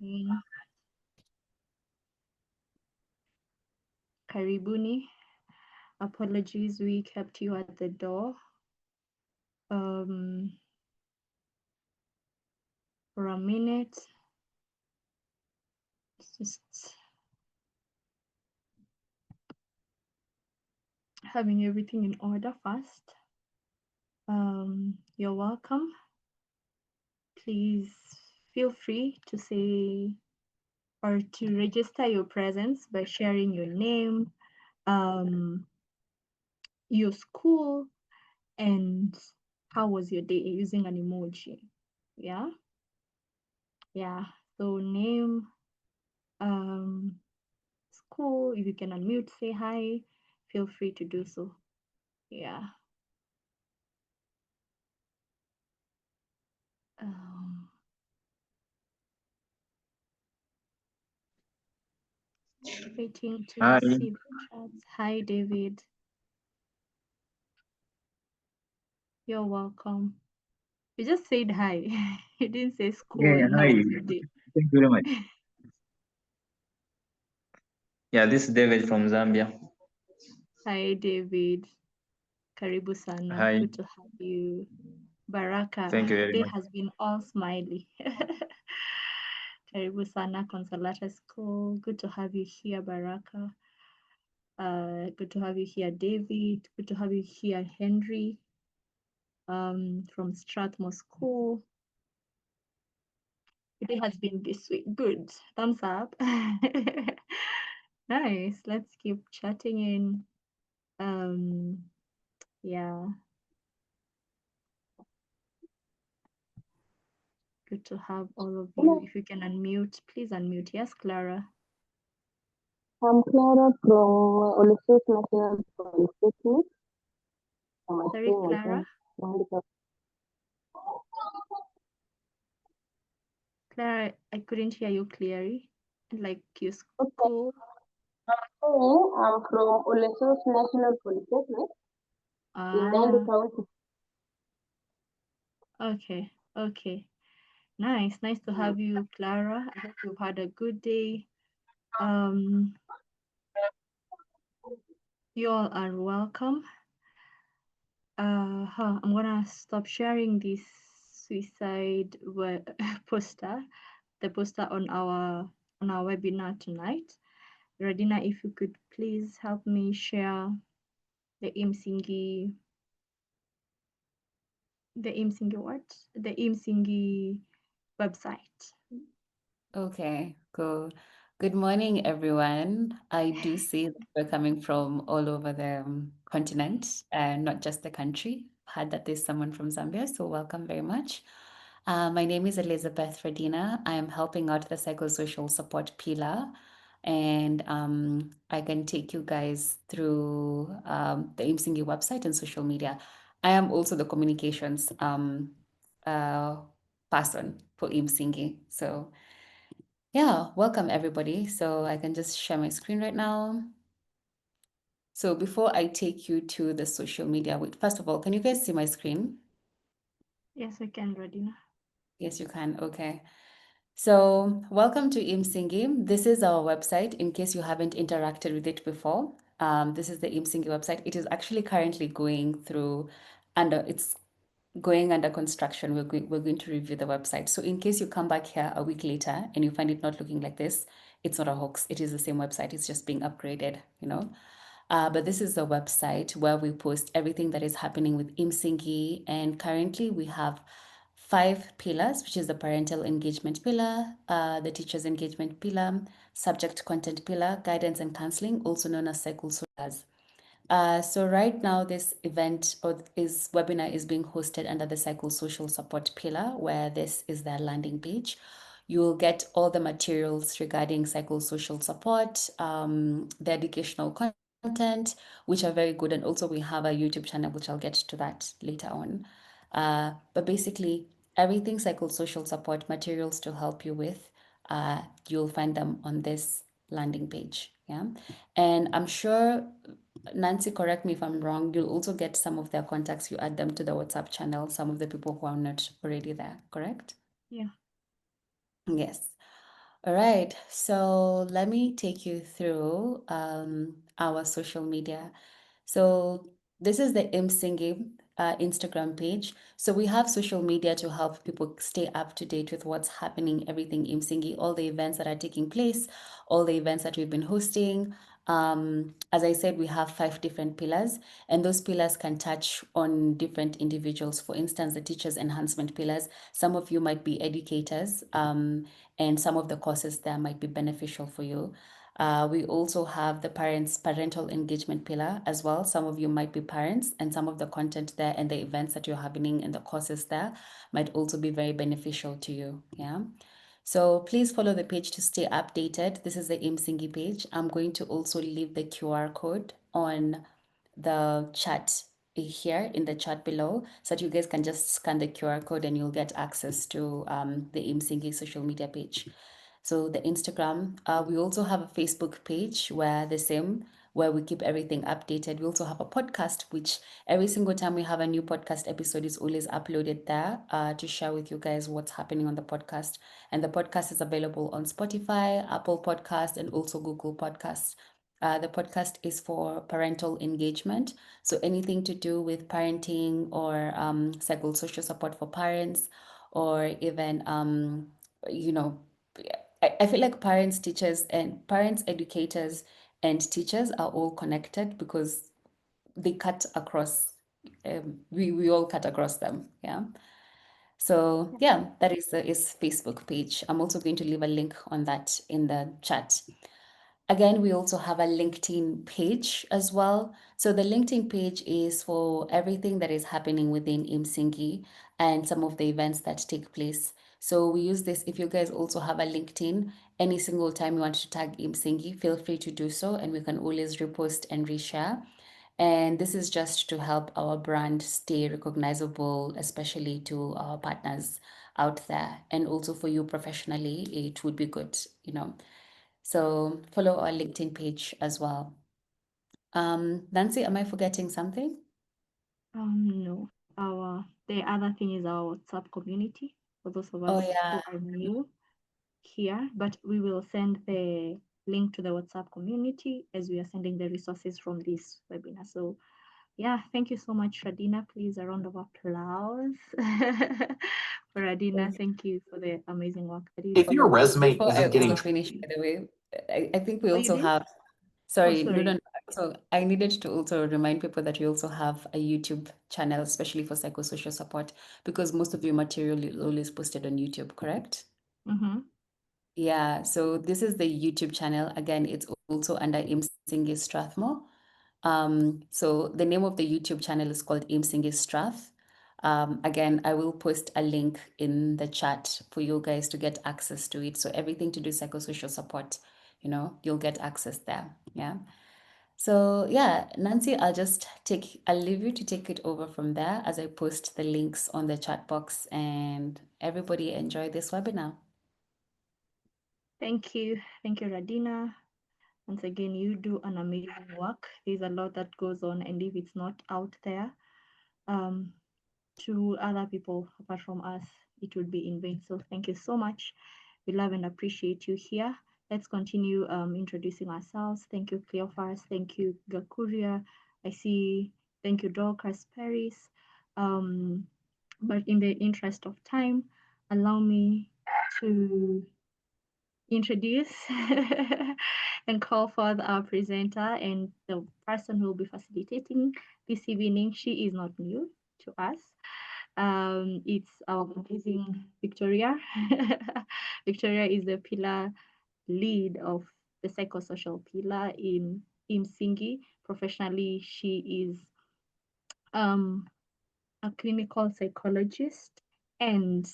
Mm, Karibuni. Apologies, we kept you at the door for a minute. Just having everything in order first. You're welcome. Please feel free to say or to register your presence by sharing your name, your school, and how was your day using an emoji. Yeah. So name, school, if you can unmute, say hi, feel free to do so. Yeah. Waiting to Hi. receive the chats. Hi, David. You're welcome. You just said hi. You didn't say school Yeah, and how hi. was your day. Thank you very much. Yeah, this is David from Zambia. Hi, David. Karibu sana. Hi. Good to have you. Baraka. Thank you very Day much. has been all smiley. Karibu sana Consolata School. Good to have you here, Baraka. Good to have you here, David. Good to have you here, Henry. From Strathmore School. It has been this week. Good. Thumbs up. Nice. Let's keep chatting in. Yeah. Good to have all of you. If you can unmute, please unmute. Yes, Clara. I'm Clara from Olympic National Polytechnic. I'm a Sorry, student Clara. at Clara, I couldn't hear you clearly. Like your school. I'm from Olympic National Polytechnic in Nandi Ah, County. okay. Nice to have you, Clara. I hope you've had a good day. You all are welcome. I'm gonna stop sharing this suicide poster, the poster on our webinar tonight. Radina, if you could please help me share the Imsingi website. Okay, cool. Good morning, everyone. I do see that we're coming from all over the continent and not just the country. Heard that there's someone from Zambia, so welcome very much. My name is Elizabeth Fredina. I am helping out the psychosocial support pillar, and I can take you guys through the Imsingi website and social media. I am also the communications person for Imsingi. So yeah, welcome everybody. So I can just share my screen right now. So before I take you to the social media, wait, first of all, can you guys see my screen? Yes, I can, Radina. Yes, you can. Okay. So welcome to Imsingi. This is our website in case you haven't interacted with it before. This is the Imsingi website. It is actually currently going through it's going under construction. We're going to review the website. So in case you come back here a week later and you find it not looking like this, it's not a hoax. It is the same website. It's just being upgraded, you know. But this is the website where we post everything that is happening with Imsingi. And currently we have 5 pillars, which is the parental engagement pillar, the teacher's engagement pillar, subject content pillar, guidance and counseling, also known as psychosocials. So right now, this event or this webinar is being hosted under the psychosocial support pillar, where this is their landing page. You'll get all the materials regarding psychosocial support, the educational content, which are very good. And also we have a YouTube channel, which I'll get to that later on. But basically, everything psychosocial support materials to help you with, you'll find them on this landing page. Yeah. And I'm sure, Nancy, correct me if I'm wrong, you'll also get some of their contacts. You add them to the WhatsApp channel, some of the people who are not already there, correct? Yeah. Yes. All right. So let me take you through our social media. So this is the ImSinging Instagram page. So we have social media to help people stay up to date with what's happening, everything ImSinging, all the events that are taking place, all the events that we've been hosting. As I said, we have 5 different pillars, and those pillars can touch on different individuals. For instance, the teachers enhancement pillars, some of you might be educators, and some of the courses there might be beneficial for you. We also have the parental engagement pillar as well. Some of you might be parents, and some of the content there and the events that you're happening and the courses there might also be very beneficial to you. Yeah. So please follow the page to stay updated. This is the ImSinging page. I'm going to also leave the QR code on the chat here in the chat below, so that you guys can just scan the QR code and you'll get access to the ImSinging social media page. So the Instagram, we also have a Facebook page where we keep everything updated. We also have a podcast, which every single time we have a new podcast episode is always uploaded there to share with you guys what's happening on the podcast. And the podcast is available on Spotify, Apple Podcast, and also Google Podcasts. The podcast is for parental engagement. So anything to do with parenting or psychosocial support for parents, or even, I feel like parents, educators, and teachers are all connected because they cut across, we all cut across them. Yeah. So yeah, that is Facebook page. I'm also going to leave a link on that in the chat. Again, we also have a LinkedIn page as well. So the LinkedIn page is for everything that is happening within ImSinging and some of the events that take place. So we use this. If you guys also have a LinkedIn, any single time you want to tag ImSinging, feel free to do so, and we can always repost and reshare. And this is just to help our brand stay recognizable, especially to our partners out there. And also for you professionally, it would be good, So follow our LinkedIn page as well. Nancy, am I forgetting something? No. The other thing is our WhatsApp community for those of us who are new here, but we will send the link to the WhatsApp community as we are sending the resources from this webinar. So yeah, thank you so much, Radina. Please, a round of applause for Radina. Thank you for the amazing work that you do. If your resume Before I isn't getting also finish, by the way, I think we Oh, also you did? have, sorry, sorry. no. So I needed to also remind people that we also have a YouTube channel, especially for psychosocial support, because most of your material is always posted on YouTube, correct? Mm-hmm. Yeah, so this is the YouTube channel. Again, it's also under ImSinging Strathmore. So the name of the YouTube channel is called ImSinging Strath. Again, I will post a link in the chat for you guys to get access to it. So everything to do psychosocial support, you'll get access there. Yeah. So yeah, Nancy, I'll leave you to take it over from there as I post the links on the chat box, and everybody enjoy this webinar. Thank you. Thank you, Radina. Once again, you do an amazing work. There's a lot that goes on, and if it's not out there to other people apart from us, it would be in vain. So thank you so much. We love and appreciate you here. Let's continue introducing ourselves. Thank you, Cleophas. Thank you, Gakuria. Thank you, Dorcas Paris. But in the interest of time, allow me to introduce and call forth our presenter and the person who will be facilitating this evening. She is not new to us. It's our amazing Victoria. Victoria is the pillar lead of the psychosocial pillar in ImSinging. Professionally, she is a clinical psychologist, and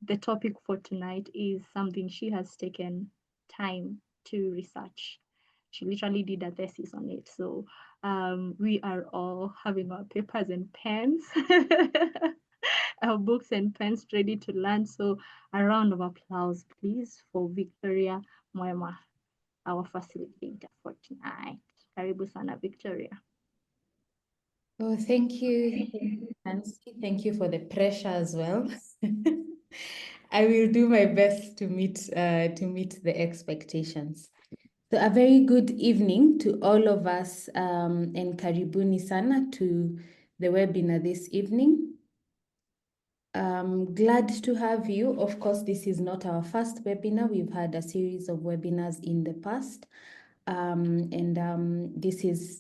the topic for tonight is something she has taken time to research. She literally did a thesis on it. So we are all having our papers and pens, our books and pens ready to learn. So a round of applause, please, for Victoria Mwema, our facilitator for tonight. Karibu sana, Victoria. Oh, thank you, Nancy. Thank you for the pressure as well. I will do my best to meet the expectations. So a very good evening to all of us, and karibuni sana to the webinar this evening. Glad to have you. Of course, this is not our first webinar. We've had a series of webinars in the past.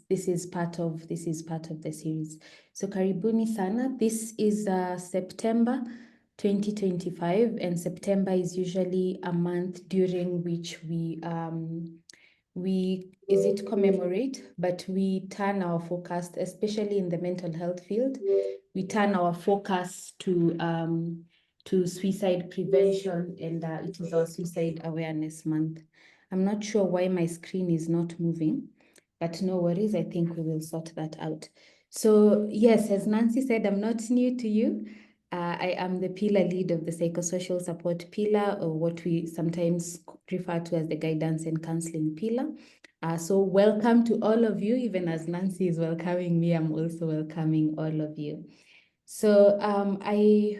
This is part of the series. So karibuni sana. This is September 2025, and September is usually a month during which we commemorate, but we turn our focus, especially in the mental health field, we turn our focus to suicide prevention, and it is our Suicide Awareness Month. I'm not sure why my screen is not moving, but no worries, I think we will sort that out. So yes, as Nancy said, I'm not new to you. I am the pillar lead of the psychosocial support pillar, or what we sometimes refer to as the guidance and counseling pillar. So welcome to all of you. Even as Nancy is welcoming me, I'm also welcoming all of you. So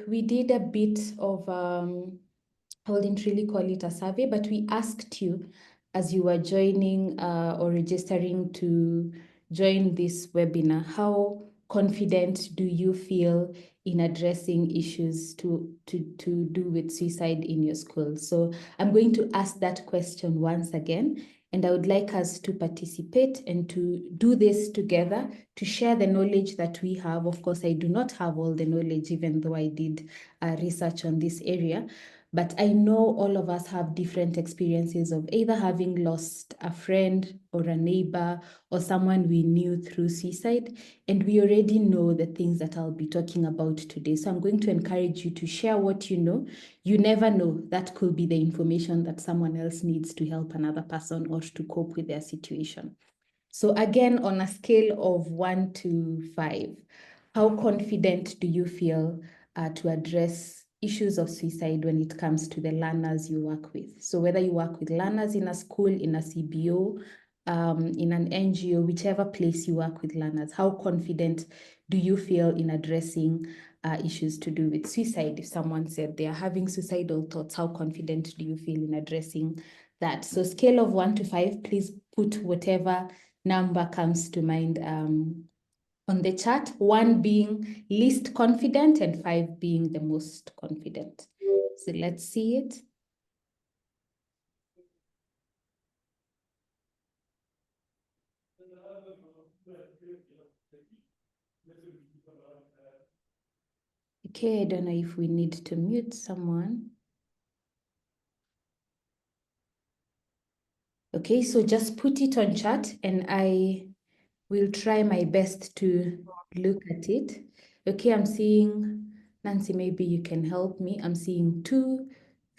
we did a bit of, I wouldn't really call it a survey, but we asked you as you were joining or registering to join this webinar, how confident do you feel in addressing issues to do with suicide in your school? So I'm going to ask that question once again, and I would like us to participate and to do this together, to share the knowledge that we have. Of course, I do not have all the knowledge, even though I did research on this area. But I know all of us have different experiences of either having lost a friend or a neighbor or someone we knew through suicide. And we already know the things that I'll be talking about today. So I'm going to encourage you to share what you know. You never know, that could be the information that someone else needs to help another person or to cope with their situation. So again, on a scale of 1 to 5, how confident do you feel to address issues of suicide when it comes to the learners you work with? So whether you work with learners in a school, in a CBO, in an NGO, whichever place you work with learners, how confident do you feel in addressing issues to do with suicide? If someone said they are having suicidal thoughts, how confident do you feel in addressing that? So scale of 1 to 5, please put whatever number comes to mind on the chart, 1 being least confident and 5 being the most confident. So let's see it. Okay, I don't know if we need to mute someone. Okay, so just put it on chat and I will try my best to look at it. Okay, I'm seeing, Nancy, maybe you can help me. I'm seeing 2,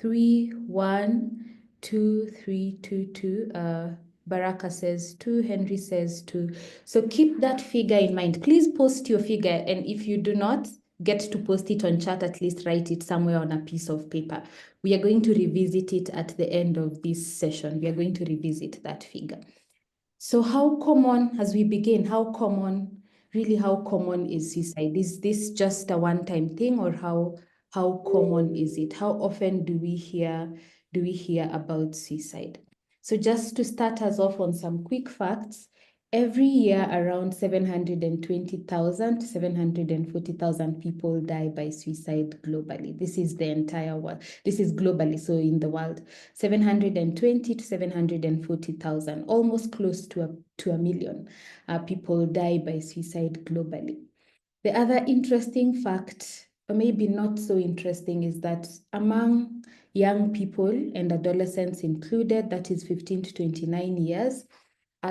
3, 1, 2, 3, 2, 2. Baraka says 2, Henry says 2. So keep that figure in mind. Please post your figure, and if you do not get to post it on chat, at least write it somewhere on a piece of paper. We are going to revisit it at the end of this session. We are going to revisit that figure. So how common, as we begin, how common is suicide? Is this just a one-time thing, or how common is it? How often do we hear about suicide? So just to start us off on some quick facts, every year around 720,000 to 740,000 people die by suicide globally. This is the entire world. This is globally, so in the world. 720 to 740,000, almost close to a million people die by suicide globally. The other interesting fact, or maybe not so interesting, is that among young people and adolescents included, that is 15 to 29 years,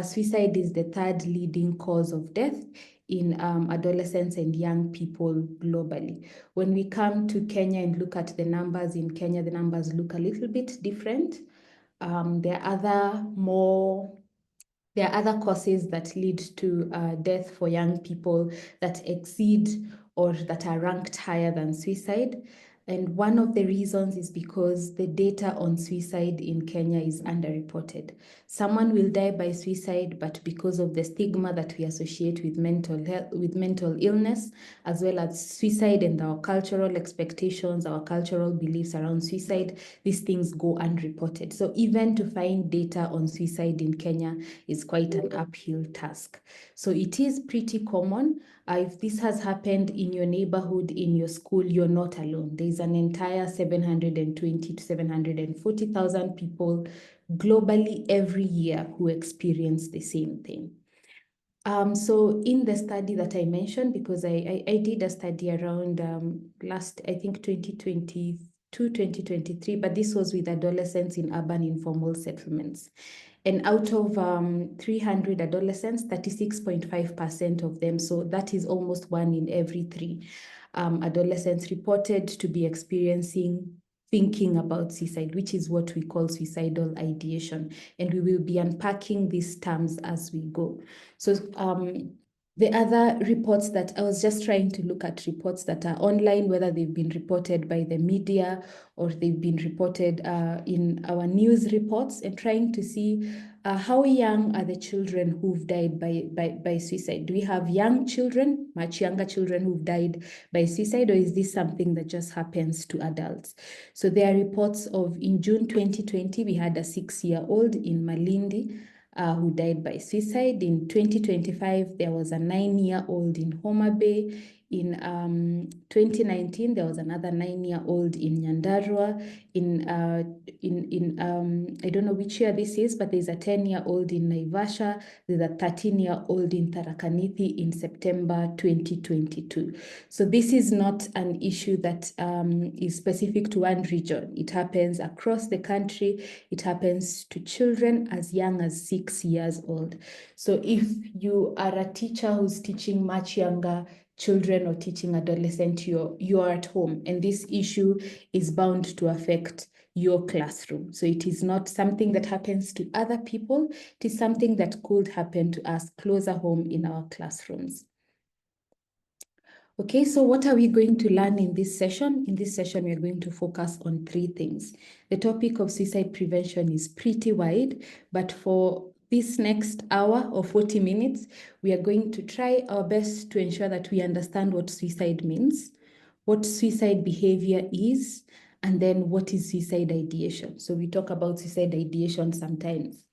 suicide is the 3rd leading cause of death in adolescents and young people globally. When we come to Kenya and look at the numbers in Kenya, the numbers look a little bit different. There are other causes that lead to death for young people that exceed or that are ranked higher than suicide. And one of the reasons is because the data on suicide in Kenya is underreported. Someone will die by suicide, but because of the stigma that we associate with mental health, with mental illness, as well as suicide and our cultural expectations, our cultural beliefs around suicide, these things go unreported. So even to find data on suicide in Kenya is quite an uphill task. So it is pretty common. If this has happened in your neighborhood, in your school, you're not alone. There's an entire 720 to 740,000 people globally every year who experience the same thing. So in the study that I mentioned, because I did a study around last, I think 2022, 2023, but this was with adolescents in urban informal settlements. And out of 300 adolescents, 36.5% of them, so that is almost 1 in every 3 adolescents reported to be experiencing thinking about suicide, which is what we call suicidal ideation. And we will be unpacking these terms as we go. So the other reports that I was just trying to look at reports that are online, whether they've been reported by the media or they've been reported in our news reports, and trying to see how young are the children who've died by suicide. Do we have young children, much younger children who've died by suicide, or is this something that just happens to adults? So there are reports of, in June 2020, we had a 6-year-old in Malindi who died by suicide. In 2025, there was a 9-year-old in Homa Bay. In 2019, there was another 9-year-old in Nyandarua. I don't know which year this is, but there's a 10-year-old in Naivasha. There's a 13-year-old in Tharaka Nithi in September 2022. So this is not an issue that is specific to one region. It happens across the country. It happens to children as young as 6 years old. So if you are a teacher who's teaching much younger children or teaching adolescent, you're at home, and this issue is bound to affect your classroom. So it is not something that happens to other people. It is something that could happen to us closer home in our classrooms. Okay, so what are we going to learn in this session? In this session, we are going to focus on 3 things. The topic of suicide prevention is pretty wide, but for this next hour or 40 minutes, we are going to try our best to ensure that we understand what suicide means, what suicide behavior is, and then what is suicide ideation. So we talk about suicide ideation sometimes.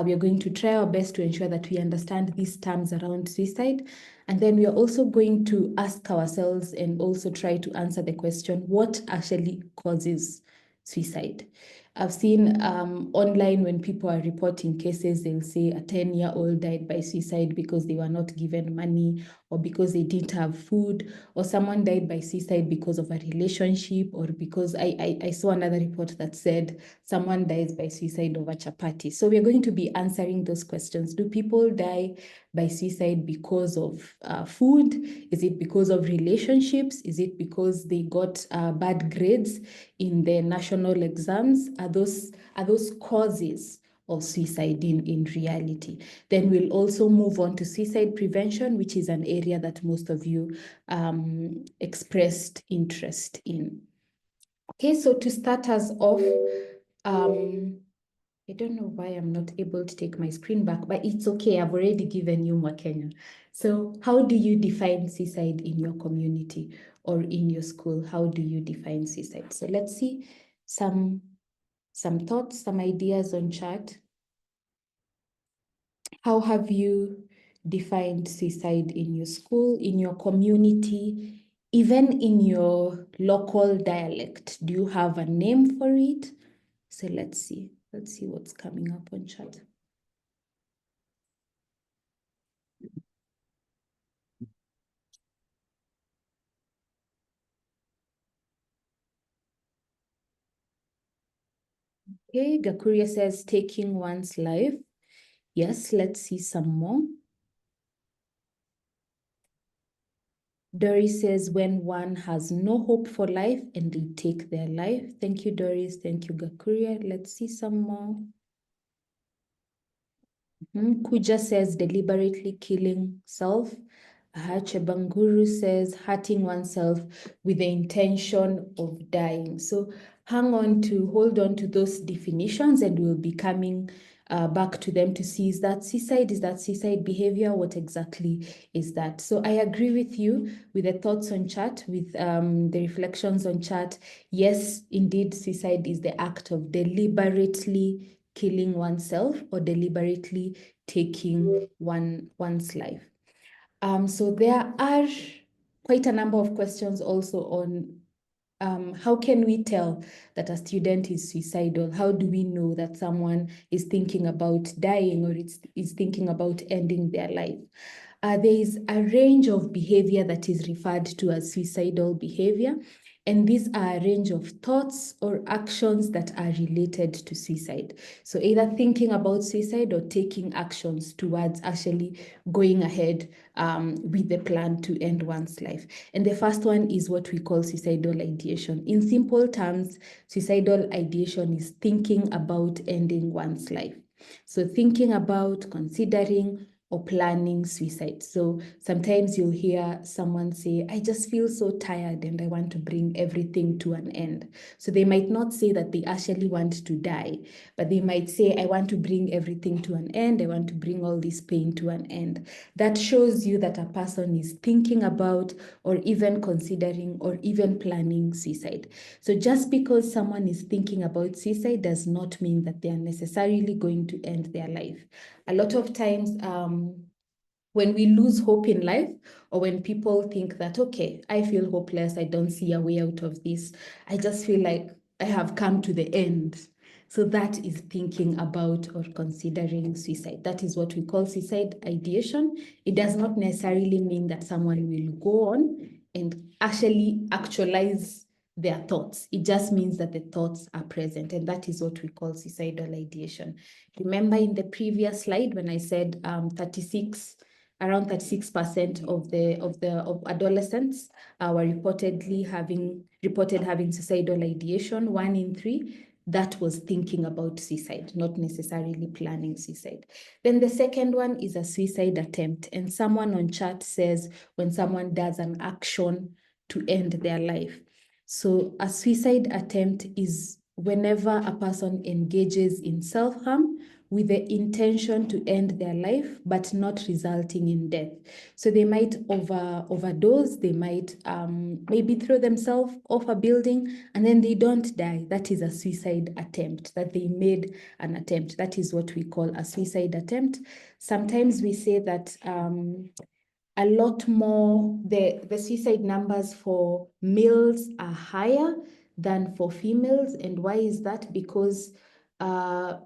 We are going to try our best to ensure that we understand these terms around suicide. And then we are also going to ask ourselves and also try to answer the question, what actually causes suicide? I've seen online when people are reporting cases, they'll say a 10-year-old died by suicide because they were not given money, or because they didn't have food, or someone died by suicide because of a relationship, or because I saw another report that said someone dies by suicide over chapati. So we're going to be answering those questions. Do people die by suicide because of food? Is it because of relationships? Is it because they got bad grades in the national exams? Are those causes of suicide in reality? Then we'll also move on to suicide prevention, which is an area that most of you expressed interest in. Okay, so to start us off, I don't know why I'm not able to take my screen back, but it's okay. I've already given you Mwakenya. So how do you define suicide in your community or in your school? How do you define suicide? So let's see some thoughts, some ideas on chat. How have you defined suicide in your school, in your community, even in your local dialect? Do you have a name for it? So let's see what's coming up on chat. Okay, Gakuria says taking one's life. Yes, let's see some more. Doris says when one has no hope for life and they take their life. Thank you, Doris. Thank you, Gakuria. Let's see some more. Kuja says deliberately killing self. Chebanguru says hurting oneself with the intention of dying. So hold on to those definitions, and we'll be coming back to them to see, is that suicide behavior? What exactly is that? So I agree with you with the thoughts on chat, with the reflections on chat. Yes, indeed, suicide is the act of deliberately killing oneself or deliberately taking one's life. So there are quite a number of questions also on how can we tell that a student is suicidal? How do we know that someone is thinking about dying or is thinking about ending their life? There is a range of behavior that is referred to as suicidal behavior. And these are a range of thoughts or actions that are related to suicide. So either thinking about suicide or taking actions towards actually going ahead with the plan to end one's life. And the first one is what we call suicidal ideation. In simple terms, suicidal ideation is thinking about ending one's life. So thinking about, considering, or planning suicide. So sometimes you'll hear someone say, I just feel so tired and I want to bring everything to an end. So they might not say that they actually want to die, but they might say, I want to bring everything to an end. I want to bring all this pain to an end. That shows you that a person is thinking about or even considering or even planning suicide. So just because someone is thinking about suicide does not mean that they are necessarily going to end their life. A lot of times, when we lose hope in life, or when people think that, okay, I feel hopeless, I don't see a way out of this, I just feel like I have come to the end. So that is thinking about or considering suicide. That is what we call suicide ideation. It does not necessarily mean that someone will go on and actually actualize their thoughts. It just means that the thoughts are present, and that is what we call suicidal ideation. Remember in the previous slide when I said around 36% of adolescents were reported having suicidal ideation. 1 in 3, that was thinking about suicide, not necessarily planning suicide. Then the second one is a suicide attempt, and someone on chat says when someone does an action to end their life. So a suicide attempt is whenever a person engages in self-harm with the intention to end their life, but not resulting in death. So they might overdose, they might maybe throw themselves off a building and then they don't die. That is a suicide attempt, that they made an attempt. That is what we call a suicide attempt. Sometimes we say that a lot more, the suicide numbers for males are higher than for females. And why is that? Because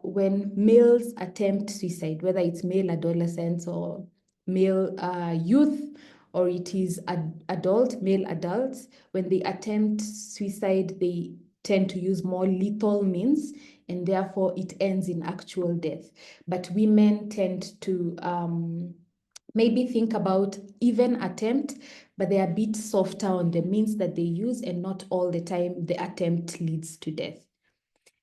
when males attempt suicide, whether it's male adolescents or male youth, or it is male adults, when they attempt suicide, they tend to use more lethal means, and therefore it ends in actual death. But women tend to maybe think about even attempt, but they are a bit softer on the means that they use, and not all the time the attempt leads to death.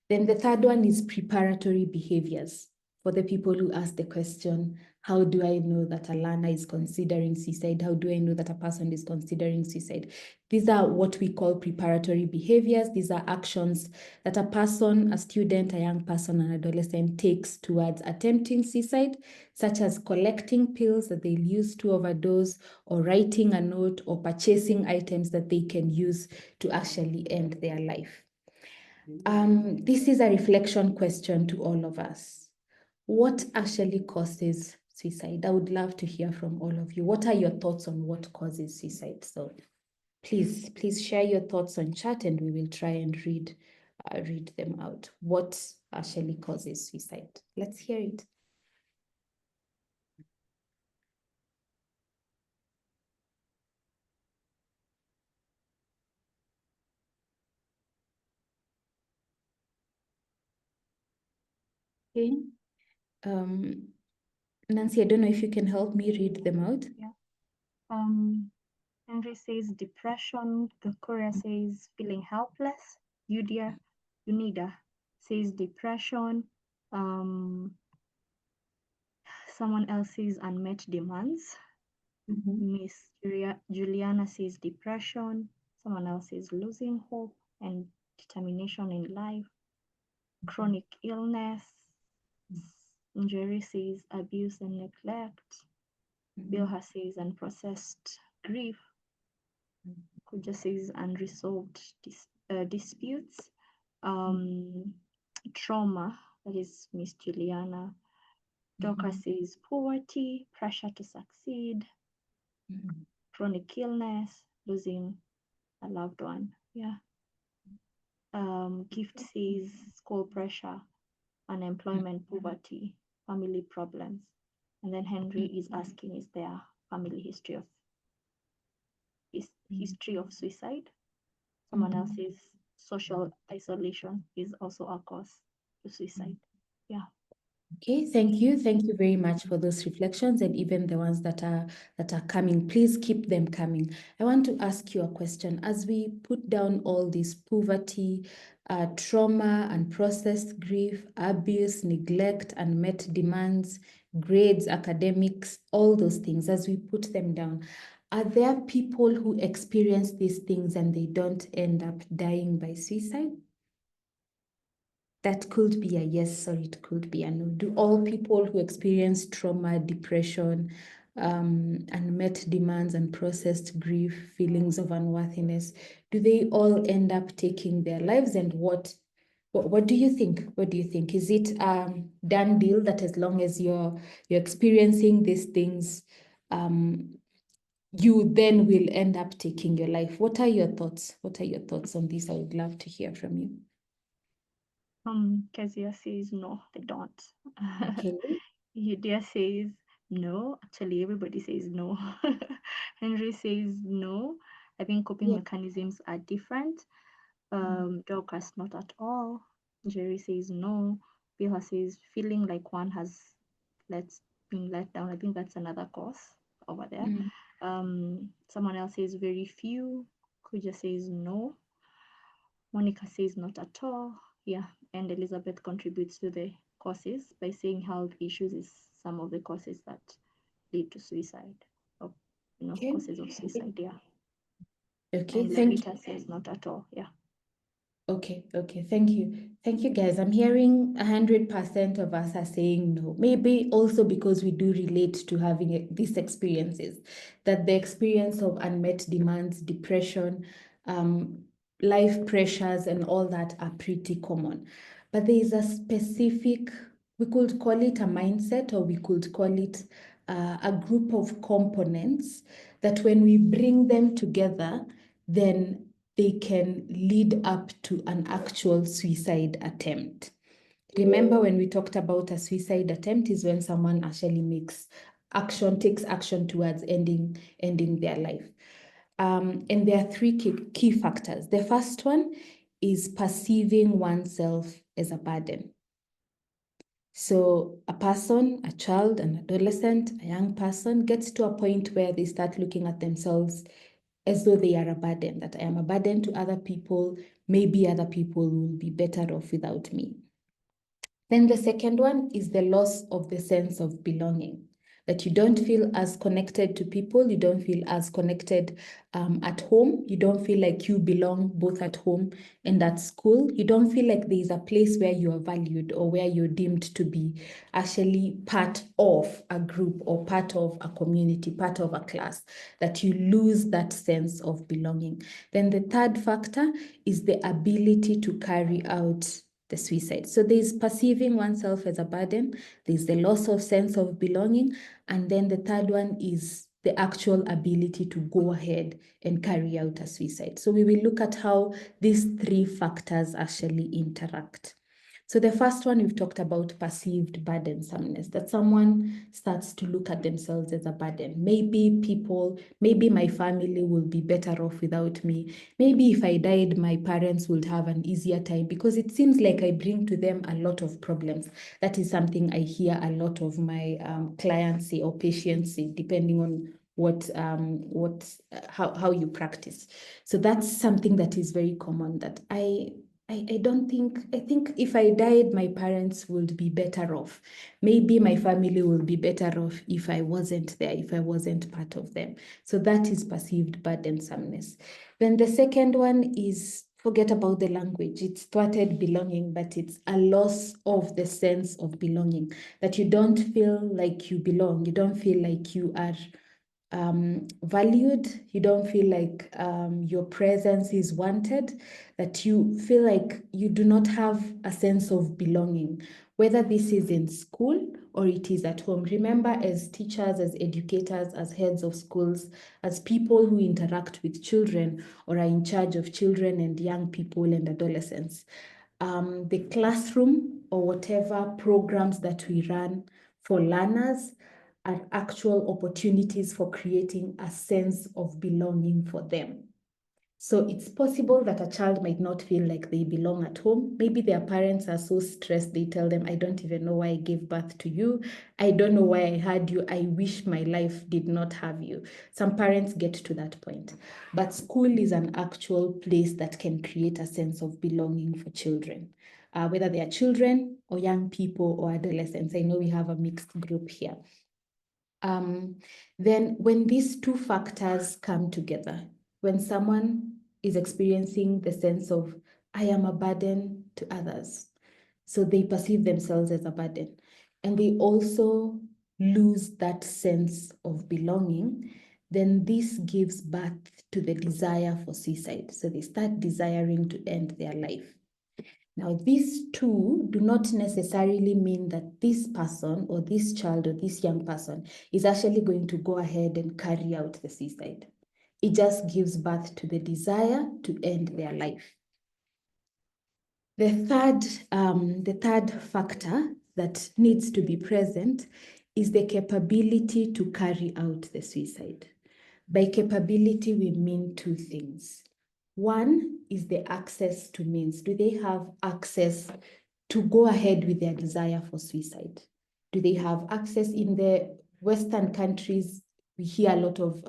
Then the third one is preparatory behaviors. For the people who ask the question, how do I know that a learner is considering suicide? How do I know that a person is considering suicide? These are what we call preparatory behaviors. These are actions that a person, a student, a young person, an adolescent takes towards attempting suicide, such as collecting pills that they'll use to overdose, or writing a note, or purchasing items that they can use to actually end their life. This is a reflection question to all of us. What actually causes suicide? I would love to hear from all of you. What are your thoughts on what causes suicide? So please share your thoughts on chat, and we will try and read them out. What actually causes suicide? Let's hear it. Okay. Nancy, I don't know if you can help me read them out. Yeah. Henry says depression. Korea says feeling helpless. Unida says depression. Someone else says unmet demands. Miss Juliana says depression. Someone else says losing hope and determination in life. Chronic illness. Njeri says abuse and neglect. Bilha says unprocessed grief. Kuja says unresolved disputes. Trauma, that is Miss Juliana. Doka says poverty, pressure to succeed. Chronic illness, losing a loved one. Yeah. Gift says school pressure, unemployment, poverty, family problems. And then Henry is asking, is there family history of suicide? Someone else says social isolation is also a cause to suicide. Yeah. Okay, thank you. Thank you very much for those reflections, and even the ones that are coming. Please keep them coming. I want to ask you a question. As we put down all this poverty, trauma, unprocessed grief, abuse, neglect, unmet demands, grades, academics, all those things, as we put them down, are there people who experience these things and they don't end up dying by suicide? That could be a yes, or it could be a no. Do all people who experience trauma, depression, unmet demands, and processed grief, feelings of unworthiness, do they all end up taking their lives? And what do you think? What do you think? Is it done deal that as long as you're experiencing these things, you then will end up taking your life? What are your thoughts? What are your thoughts on this? I would love to hear from you. Kezia says no, they don't. Okay. Yudia says no. Actually, everybody says no. Henry says no. I think coping mechanisms are different. Dorcas, not at all. Jerry says no. Bill says feeling like one has been let down. I think that's another cause over there. Someone else says very few. Kuja says no. Monica says not at all. Yeah, and Elizabeth contributes to the causes by saying health issues is some of the causes that lead to suicide, or causes of suicide. Yeah. Okay, and thank you. Lavita says not at all. Yeah. Okay, thank you. Thank you, guys. I'm hearing 100% of us are saying no. Maybe also because we do relate to having these experiences, that the experience of unmet demands, depression, life pressures, and all that are pretty common. But there is a specific, we could call it a mindset, or we could call it a group of components that when we bring them together, then they can lead up to an actual suicide attempt. Remember when we talked about a suicide attempt is when someone actually takes action towards ending their life. And there are three key factors. The first one is perceiving oneself as a burden. So a person, a child, an adolescent, a young person gets to a point where they start looking at themselves as though they are a burden, that I am a burden to other people. Maybe other people will be better off without me. Then the second one is the loss of the sense of belonging, that you don't feel as connected to people, you don't feel as connected at home, you don't feel like you belong both at home and at school, you don't feel like there's a place where you are valued or where you're deemed to be actually part of a group or part of a community, part of a class, that you lose that sense of belonging. Then the third factor is the ability to carry out the suicide. So there's perceiving oneself as a burden, there's the loss of sense of belonging, and then the third one is the actual ability to go ahead and carry out a suicide. So we will look at how these three factors actually interact. So the first one, we've talked about perceived burdensomeness, that someone starts to look at themselves as a burden. Maybe my family will be better off without me. Maybe if I died, my parents would have an easier time because it seems like I bring to them a lot of problems. That is something I hear a lot of my clients say, or patients say, depending on how you practice. So that's something that is very common, that I I think if I died, my parents would be better off. Maybe my family will be better off if I wasn't there, if I wasn't part of them. So that is perceived burdensomeness. Then the second one is forget about the language. It's thwarted belonging, but it's a loss of the sense of belonging, that you don't feel like you belong. You don't feel like you are valued. You don't feel like your presence is wanted, that you feel like you do not have a sense of belonging, whether this is in school or it is at home. Remember, as teachers, as educators, as heads of schools, as people who interact with children or are in charge of children and young people and adolescents, the classroom or whatever programs that we run for learners are actual opportunities for creating a sense of belonging for them. So it's possible that a child might not feel like they belong at home. Maybe their parents are so stressed, they tell them, I don't even know why I gave birth to you. I don't know why I had you. I wish my life did not have you. Some parents get to that point. But school is an actual place that can create a sense of belonging for children, whether they are children or young people or adolescents. I know we have a mixed group here. Then when these two factors come together, when someone is experiencing the sense of, I am a burden to others, so they perceive themselves as a burden, and they also lose that sense of belonging, then this gives birth to the desire for suicide. So they start desiring to end their life. Now, these two do not necessarily mean that this person or this child or this young person is actually going to go ahead and carry out the suicide. It just gives birth to the desire to end their life. The third factor that needs to be present is the capability to carry out the suicide. By capability, we mean two things. One is the access to means. Do they have access to go ahead with their desire for suicide? Do they have access? In the Western countries, we hear a lot of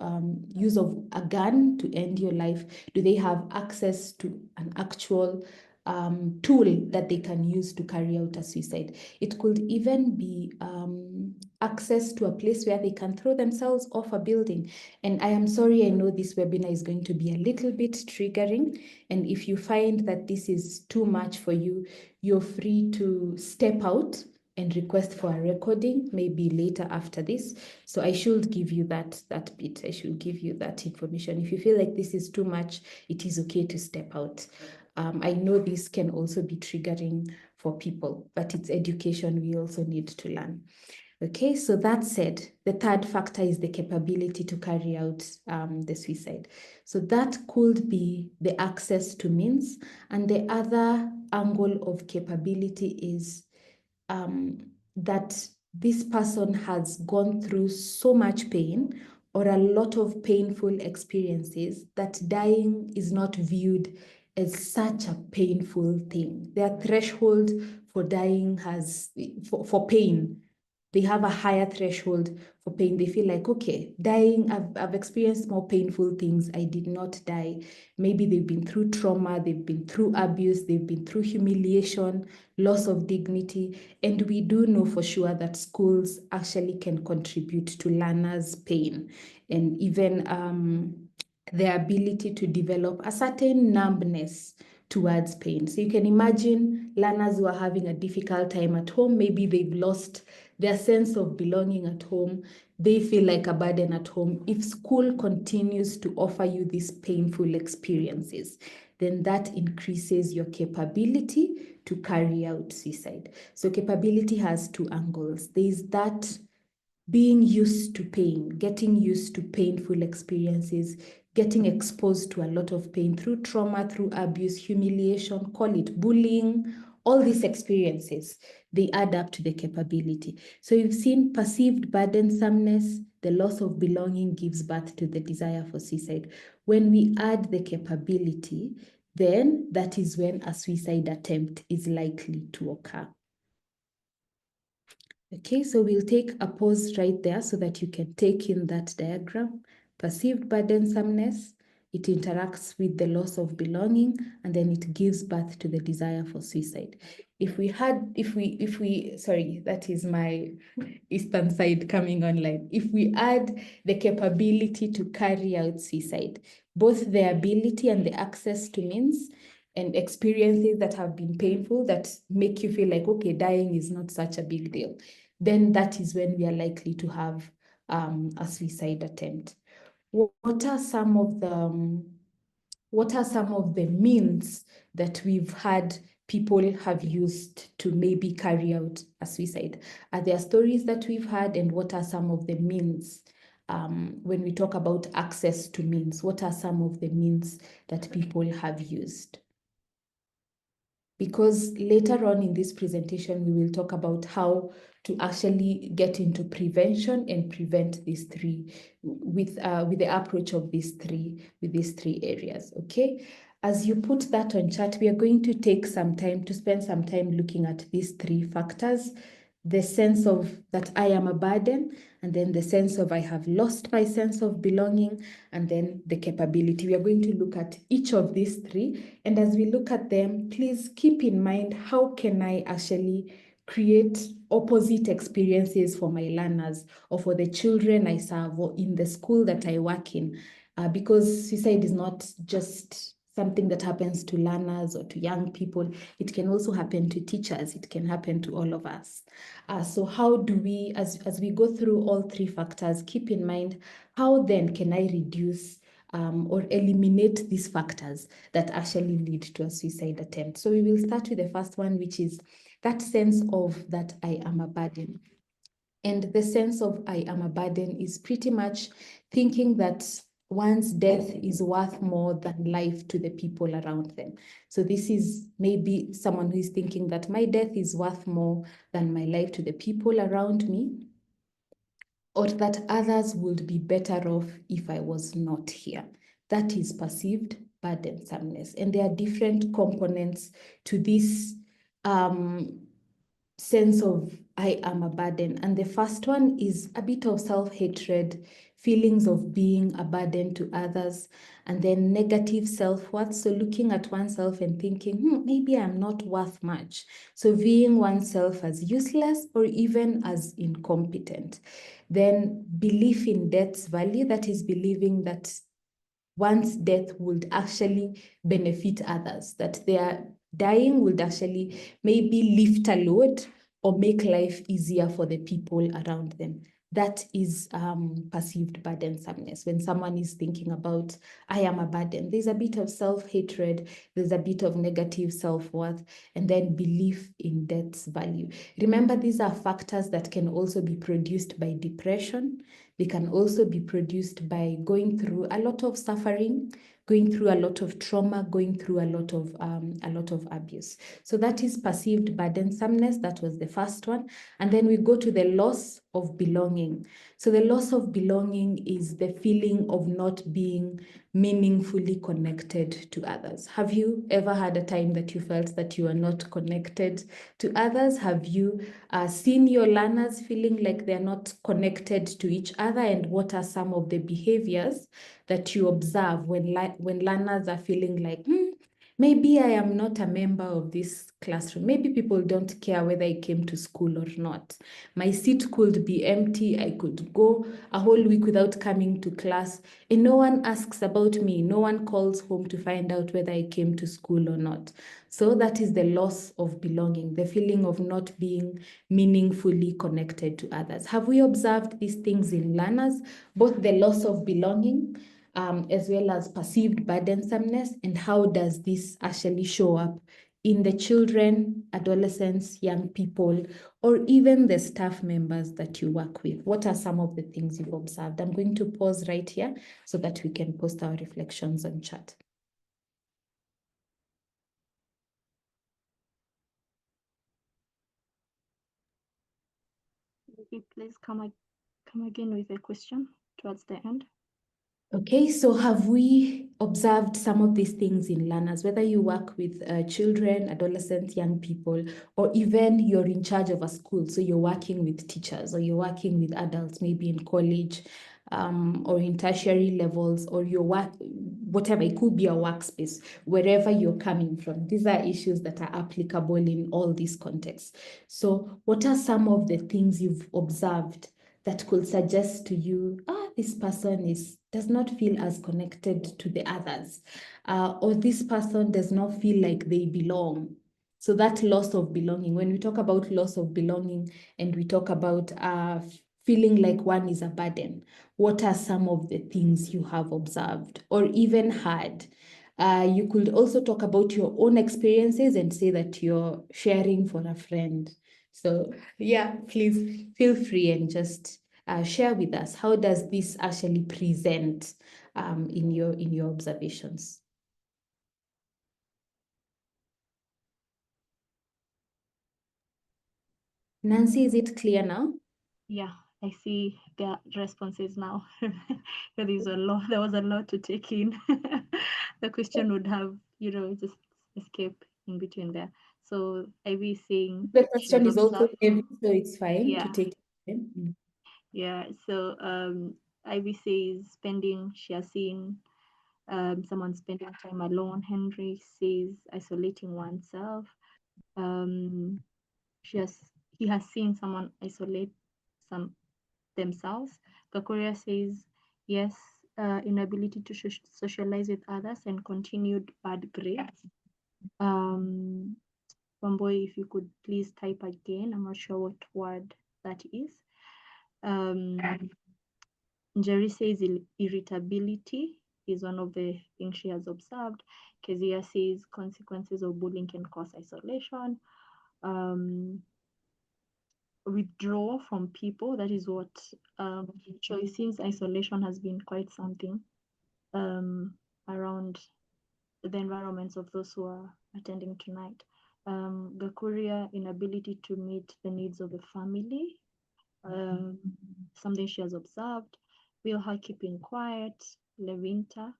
use of a gun to end your life. Do they have access to an actual tool that they can use to carry out a suicide? It could even be access to a place where they can throw themselves off a building. And I am sorry, I know this webinar is going to be a little bit triggering. And if you find that this is too much for you, you're free to step out and request for a recording, maybe later after this. So I should give you that bit. I should give you that information. If you feel like this is too much, it is okay to step out. I know this can also be triggering for people, but it's education we also need to learn. Okay, so that said, the third factor is the capability to carry out the suicide. So that could be the access to means. And the other angle of capability is that this person has gone through so much pain or a lot of painful experiences that dying is not viewed as such a painful thing. Their threshold for dying for pain, they have a higher threshold for pain. They feel like, okay, dying, I've experienced more painful things. I did not die. Maybe they've been through trauma, they've been through abuse, they've been through humiliation, loss of dignity. And we do know for sure that schools actually can contribute to learners' pain and even their ability to develop a certain numbness towards pain. So you can imagine learners who are having a difficult time at home, maybe they've lost their sense of belonging at home. They feel like a burden at home. If school continues to offer you these painful experiences, then that increases your capability to carry out suicide. So capability has two angles. There's that being used to pain, getting used to painful experiences, getting exposed to a lot of pain through trauma, through abuse, humiliation, call it bullying, all these experiences, they add up to the capability. So you've seen perceived burdensomeness, the loss of belonging gives birth to the desire for suicide. When we add the capability, then that is when a suicide attempt is likely to occur. Okay, so we'll take a pause right there so that you can take in that diagram. Perceived burdensomeness, it interacts with the loss of belonging, and then it gives birth to the desire for suicide. Sorry, that is my eastern side coming online. If we add the capability to carry out suicide, both the ability and the access to means and experiences that have been painful that make you feel like, okay, dying is not such a big deal, then that is when we are likely to have a suicide attempt. What are some of the means that we've had people have used to maybe carry out a suicide? Are there stories that we've had, and what are some of the means? When we talk about access to means, what are some of the means that people have used? Because later on in this presentation, we will talk about how to actually get into prevention and prevent these three with the approach of these three areas. Okay, as you put that on chat, we are going to take some time to spend some time looking at these three factors: the sense of that I am a burden, and then the sense of I have lost my sense of belonging, and then the capability. We are going to look at each of these three. And as we look at them, please keep in mind, how can I actually create opposite experiences for my learners or for the children I serve or in the school that I work in? Because suicide is not just something that happens to learners or to young people. It can also happen to teachers. It can happen to all of us. So how do we, as we go through all three factors, keep in mind, how then can I reduce or eliminate these factors that actually lead to a suicide attempt? So we will start with the first one, which is that sense of that I am a burden. And the sense of I am a burden is pretty much thinking that one's death is worth more than life to the people around them. So this is maybe someone who is thinking that my death is worth more than my life to the people around me, or that others would be better off if I was not here. That is perceived burdensomeness. And there are different components to this sense of I am a burden. And the first one is a bit of self-hatred, feelings of being a burden to others, and then negative self-worth. So looking at oneself and thinking, maybe I'm not worth much. So viewing oneself as useless or even as incompetent. Then belief in death's value, that is believing that one's death would actually benefit others, that their dying would actually maybe lift a load or make life easier for the people around them. That is perceived burdensomeness. When someone is thinking about, I am a burden, there's a bit of self-hatred, there's a bit of negative self-worth, and then belief in death's value. Remember, these are factors that can also be produced by depression. They can also be produced by going through a lot of suffering, going through a lot of trauma, going through a lot of abuse. So that is perceived burdensomeness. That was the first one. And then we go to the loss of belonging. So the loss of belonging is the feeling of not being meaningfully connected to others. Have you ever had a time that you felt that you are not connected to others? Have you seen your learners feeling like they're not connected to each other? And what are some of the behaviors that you observe when learners are feeling like, maybe I am not a member of this classroom. Maybe people don't care whether I came to school or not. My seat could be empty. I could go a whole week without coming to class, and no one asks about me. No one calls home to find out whether I came to school or not. So that is the loss of belonging, the feeling of not being meaningfully connected to others. Have we observed these things in learners, both the loss of belonging as well as perceived burdensomeness, and how does this actually show up in the children, adolescents, young people, or even the staff members that you work with? What are some of the things you've observed? I'm going to pause right here so that we can post our reflections on chat. Please come again with a question towards the end. Okay, so have we observed some of these things in learners, whether you work with children, adolescents, young people, or even you're in charge of a school, so you're working with teachers or you're working with adults, maybe in college, or in tertiary levels, or your work, whatever, it could be a workspace, wherever you're coming from. These are issues that are applicable in all these contexts. So what are some of the things you've observed that could suggest to you, this person does not feel as connected to the others, or this person does not feel like they belong? So that loss of belonging, when we talk about loss of belonging and we talk about feeling like one is a burden, what are some of the things you have observed or even heard? You could also talk about your own experiences and say that you're sharing for a friend. So yeah, please feel free and just share with us, how does this actually present in your observations? Nancy, is it clear now? Yeah, I see the responses now. There was a lot to take in. The question would have, just escape in between there. So Ivy is saying The she question has is also observed. heavy, so it's fine to Yeah. take it. Yeah, so Ivy says she has seen someone spending time alone. Henry says isolating oneself. He has seen someone isolate themselves. Kakuria says yes, inability to socialize with others and continued bad grades. Wamboy, if you could please type again. I'm not sure what word that is. Njeri says irritability is one of the things she has observed. Kezia says consequences of bullying can cause isolation. Withdraw from people, that is what Choice, since isolation has been quite something around the environments of those who are attending tonight. Gakuria, inability to meet the needs of the family, something she has observed. Wilha, keeping quiet. Levinta,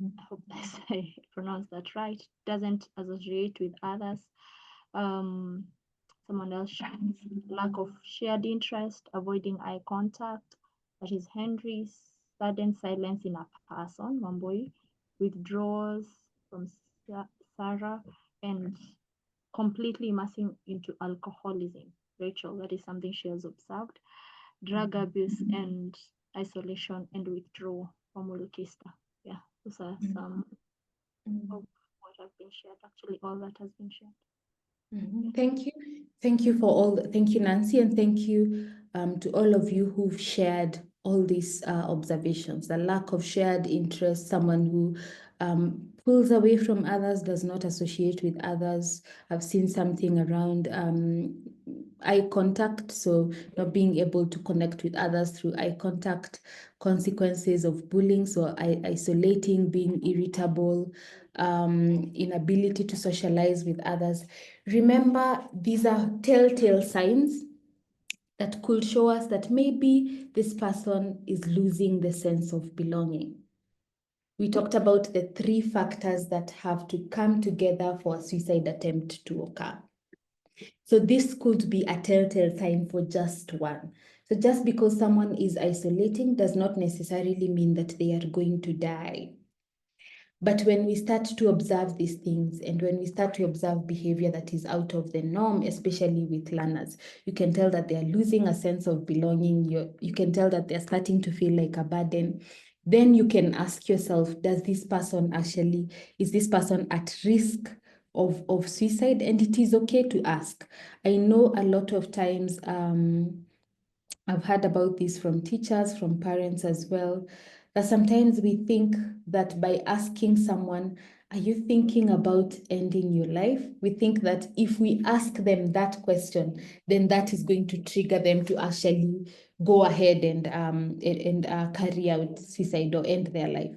I hope I pronounced that right, doesn't associate with others. Someone else shares lack of shared interest, avoiding eye contact. That is Henry. Sudden silence in a person, Wambui. Withdrawals from Sarah, and completely immersing into alcoholism. Rachel, that is something she has observed. Drug abuse and isolation and withdrawal from Wilkista. Yeah, those are some of what have been shared. Actually, all that has been shared. Thank you. Thank you, Nancy, and thank you to all of you who've shared all these observations. The lack of shared interest, someone who pulls away from others, does not associate with others. I've seen something around eye contact, so not being able to connect with others through eye contact, consequences of bullying, so isolating, being irritable, inability to socialize with others. Remember, these are telltale signs that could show us that maybe this person is losing the sense of belonging. We talked about the 3 factors that have to come together for a suicide attempt to occur. So this could be a telltale sign for just one. So just because someone is isolating does not necessarily mean that they are going to die. But when we start to observe these things and when we start to observe behavior that is out of the norm, especially with learners, you can tell that they are losing a sense of belonging. You can tell that they're starting to feel like a burden. Then you can ask yourself, is this person at risk of suicide? And it is okay to ask. I know a lot of times, I've heard about this from teachers, from parents as well, that sometimes we think that by asking someone, are you thinking about ending your life? We think that if we ask them that question, then that is going to trigger them to actually go ahead and carry out suicide or end their life.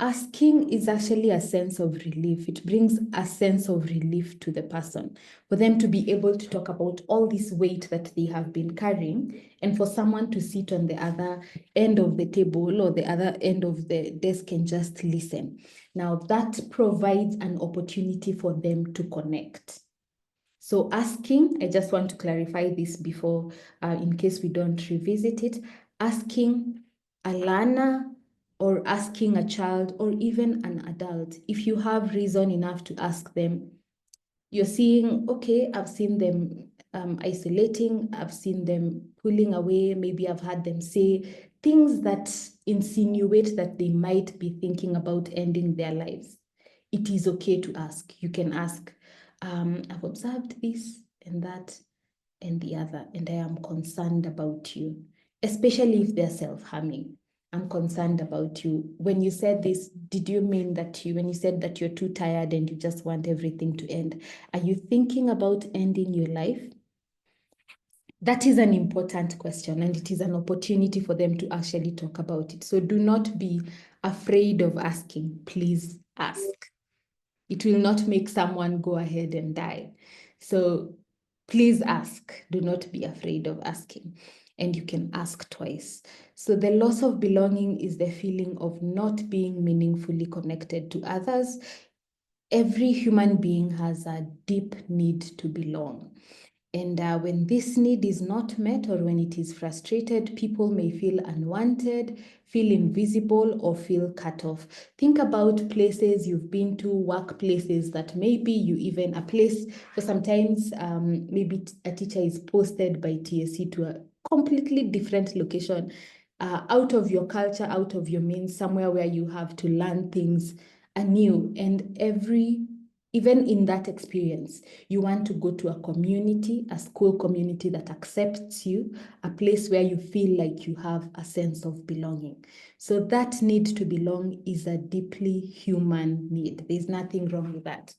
Asking is actually a sense of relief. It brings a sense of relief to the person for them to be able to talk about all this weight that they have been carrying, and for someone to sit on the other end of the table or the other end of the desk and just listen. Now that provides an opportunity for them to connect. So asking, I just want to clarify this before, in case we don't revisit it, asking a learner or asking a child or even an adult, if you have reason enough to ask them, you're seeing, okay, I've seen them isolating, I've seen them pulling away, maybe I've had them say things that insinuate that they might be thinking about ending their lives. It is okay to ask. You can ask, I've observed this and that and the other, and I am concerned about you, especially if they're self-harming. I'm concerned about you. When you said this, did you mean that when you said that you're too tired and you just want everything to end, are you thinking about ending your life? That is an important question, and it is an opportunity for them to actually talk about it. So do not be afraid of asking. Please ask. It will not make someone go ahead and die. So please ask. Do not be afraid of asking. And you can ask twice. So the loss of belonging is the feeling of not being meaningfully connected to others. Every human being has a deep need to belong. And when this need is not met or when it is frustrated, people may feel unwanted, feel invisible, or feel cut off. Think about places you've been to, workplaces that maybe you even, a place, so sometimes maybe a teacher is posted by TSC to a completely different location, out of your culture, out of your means, somewhere where you have to learn things anew. And even in that experience, you want to go to a community, a school community that accepts you, a place where you feel like you have a sense of belonging. So that need to belong is a deeply human need. There's nothing wrong with that.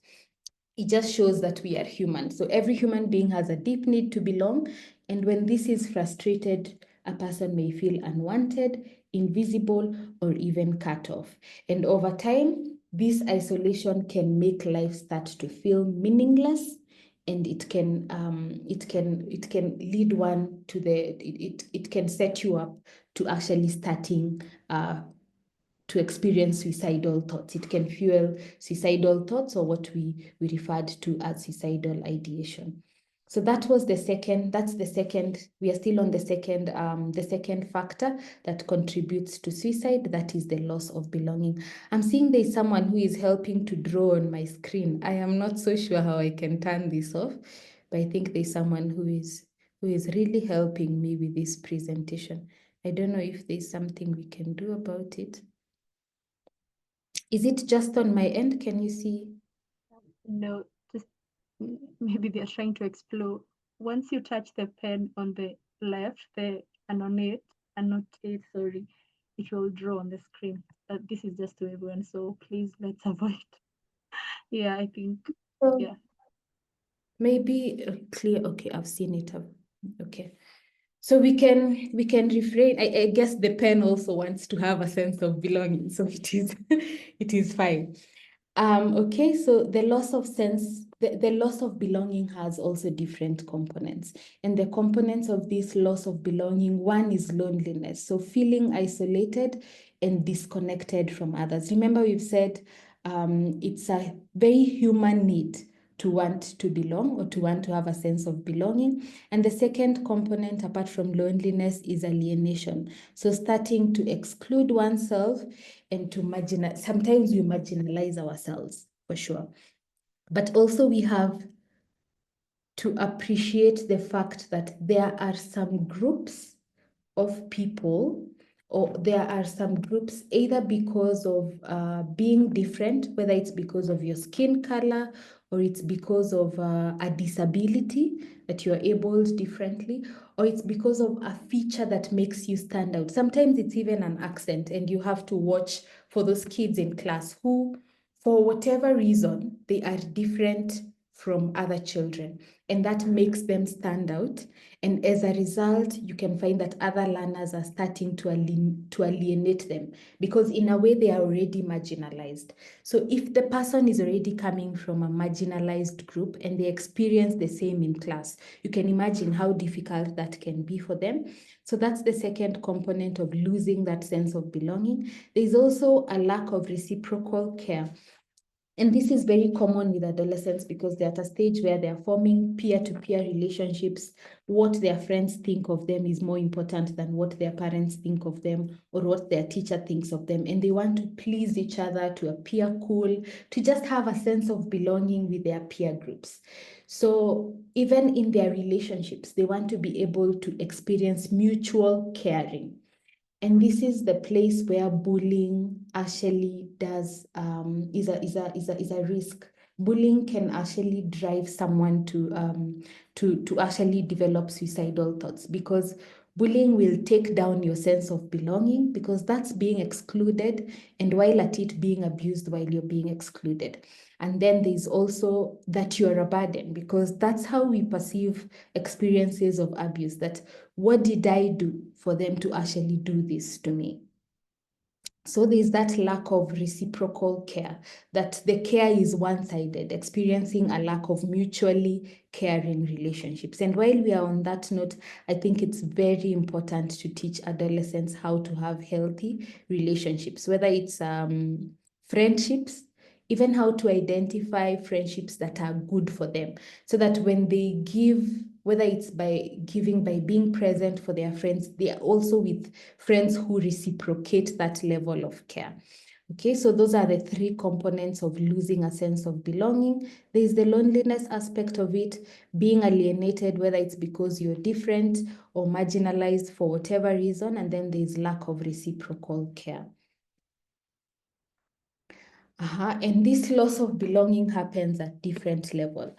It just shows that we are human. So every human being has a deep need to belong. And when this is frustrated, a person may feel unwanted, invisible, or even cut off. And over time, this isolation can make life start to feel meaningless, and it can lead one to it can set you up to actually starting to experience suicidal thoughts. It can fuel suicidal thoughts, or what we referred to as suicidal ideation. So that's the second, we are still on the second factor that contributes to suicide, that is the loss of belonging. I'm seeing there's someone who is helping to draw on my screen. I am not so sure how I can turn this off, but I think there's someone who is really helping me with this presentation. I don't know if there's something we can do about it. Is it just on my end? Can you see? No, just maybe they're trying to explore. Once you touch the pen on the left, the annotate, sorry, it will draw on the screen. This is just to everyone, so please let's avoid. Yeah, I think, yeah. Maybe clear. Okay, I've seen it. Okay. So we can refrain. I guess the pen also wants to have a sense of belonging, so it is fine. Okay, so the loss of belonging has also different components. And the components of this loss of belonging, one is loneliness. So feeling isolated and disconnected from others. Remember, we've said it's a very human need to want to belong or to want to have a sense of belonging. And the second component, apart from loneliness, is alienation. So starting to exclude oneself and to marginalize. Sometimes we marginalize ourselves, for sure. But also we have to appreciate the fact that there are some groups of people, or there are some groups either because of being different, whether it's because of your skin color or it's because of a disability that you're abled differently, or it's because of a feature that makes you stand out. Sometimes it's even an accent, and you have to watch for those kids in class who, for whatever reason, they are different from other children, and that makes them stand out. And as a result, you can find that other learners are starting to alienate them, because in a way they are already marginalized. So if the person is already coming from a marginalized group and they experience the same in class, you can imagine how difficult that can be for them. So that's the second component of losing that sense of belonging. There's also a lack of reciprocal care. And this is very common with adolescents because they're at a stage where they're forming peer-to-peer relationships. What their friends think of them is more important than what their parents think of them or what their teacher thinks of them. And they want to please each other, to appear cool, to just have a sense of belonging with their peer groups. So even in their relationships, they want to be able to experience mutual caring. And this is the place where bullying actually is a risk. Bullying can actually drive someone to actually develop suicidal thoughts, because bullying will take down your sense of belonging, because that's being excluded, and while at it being abused while you're being excluded. And then there's also that you're a burden, because that's how we perceive experiences of abuse, that what did I do for them to actually do this to me? So there's that lack of reciprocal care, that the care is one-sided, experiencing a lack of mutually caring relationships. And while we are on that note, I think it's very important to teach adolescents how to have healthy relationships, whether it's friendships, even how to identify friendships that are good for them, so that when they give, whether it's by giving, by being present for their friends, they are also with friends who reciprocate that level of care. Okay, so those are the three components of losing a sense of belonging. There's the loneliness aspect of it, being alienated, whether it's because you're different or marginalized for whatever reason, and then there's lack of reciprocal care. And this loss of belonging happens at different levels.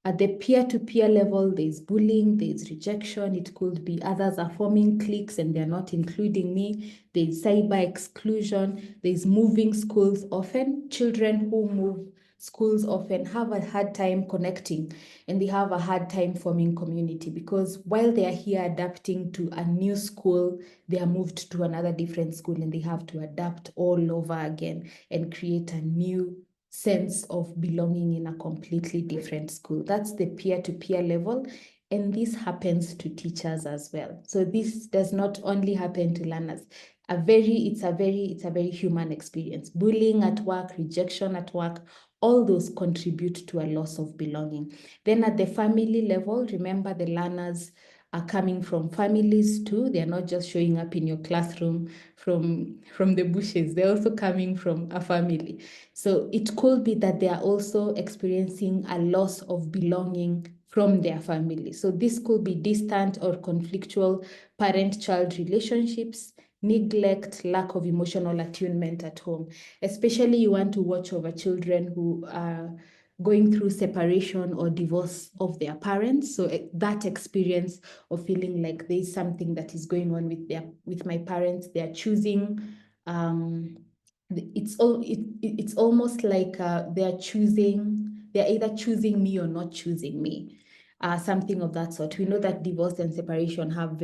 At the peer-to-peer level, there's bullying, there's rejection. It could be others are forming cliques and they're not including me. There's cyber exclusion. There's moving schools. Often children who move schools often have a hard time connecting, and they have a hard time forming community, because while they are here adapting to a new school, they are moved to another different school and they have to adapt all over again and create a new sense of belonging in a completely different school. That's the peer-to-peer level. And this happens to teachers as well. So this does not only happen to learners. It's a very human experience. Bullying at work, rejection at work, all those contribute to a loss of belonging. Then at the family level, remember the learners are coming from families too. They're not just showing up in your classroom from the bushes. They're also coming from a family. So it could be that they are also experiencing a loss of belonging from their family. So this could be distant or conflictual parent-child relationships, neglect, lack of emotional attunement at home. Especially you want to watch over children who are going through separation or divorce of their parents. So that experience of feeling like there's something that is going on with my parents, they're choosing, it's almost like they're either choosing me or not choosing me, something of that sort. We know that divorce and separation have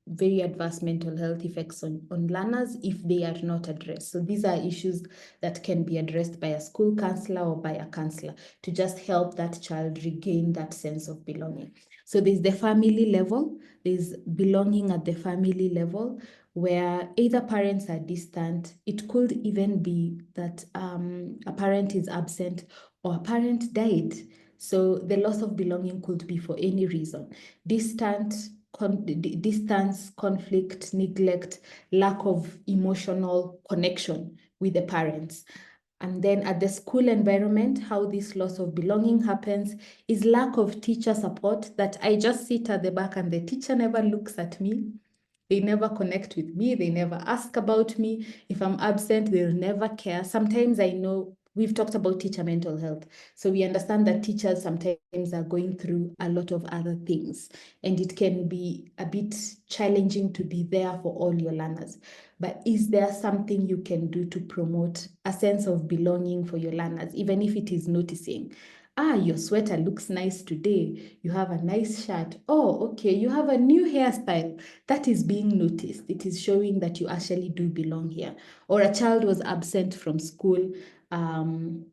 very adverse mental health effects on learners if they are not addressed. So these are issues that can be addressed by a school counselor or by a counselor to just help that child regain that sense of belonging. So there's the family level, there's belonging at the family level, where either parents are distant. It could even be that a parent is absent or a parent died. So the loss of belonging could be for any reason. Distance, conflict, neglect, lack of emotional connection with the parents. And then at the school environment, how this loss of belonging happens is lack of teacher support, that I just sit at the back and the teacher never looks at me. They never connect with me. They never ask about me. If I'm absent, they'll never care. Sometimes I know we've talked about teacher mental health. So we understand that teachers sometimes are going through a lot of other things, and it can be a bit challenging to be there for all your learners. But is there something you can do to promote a sense of belonging for your learners, even if it is noticing? Your sweater looks nice today. You have a nice shirt. Oh, okay, you have a new hairstyle. That is being noticed. It is showing that you actually do belong here. Or a child was absent from school, and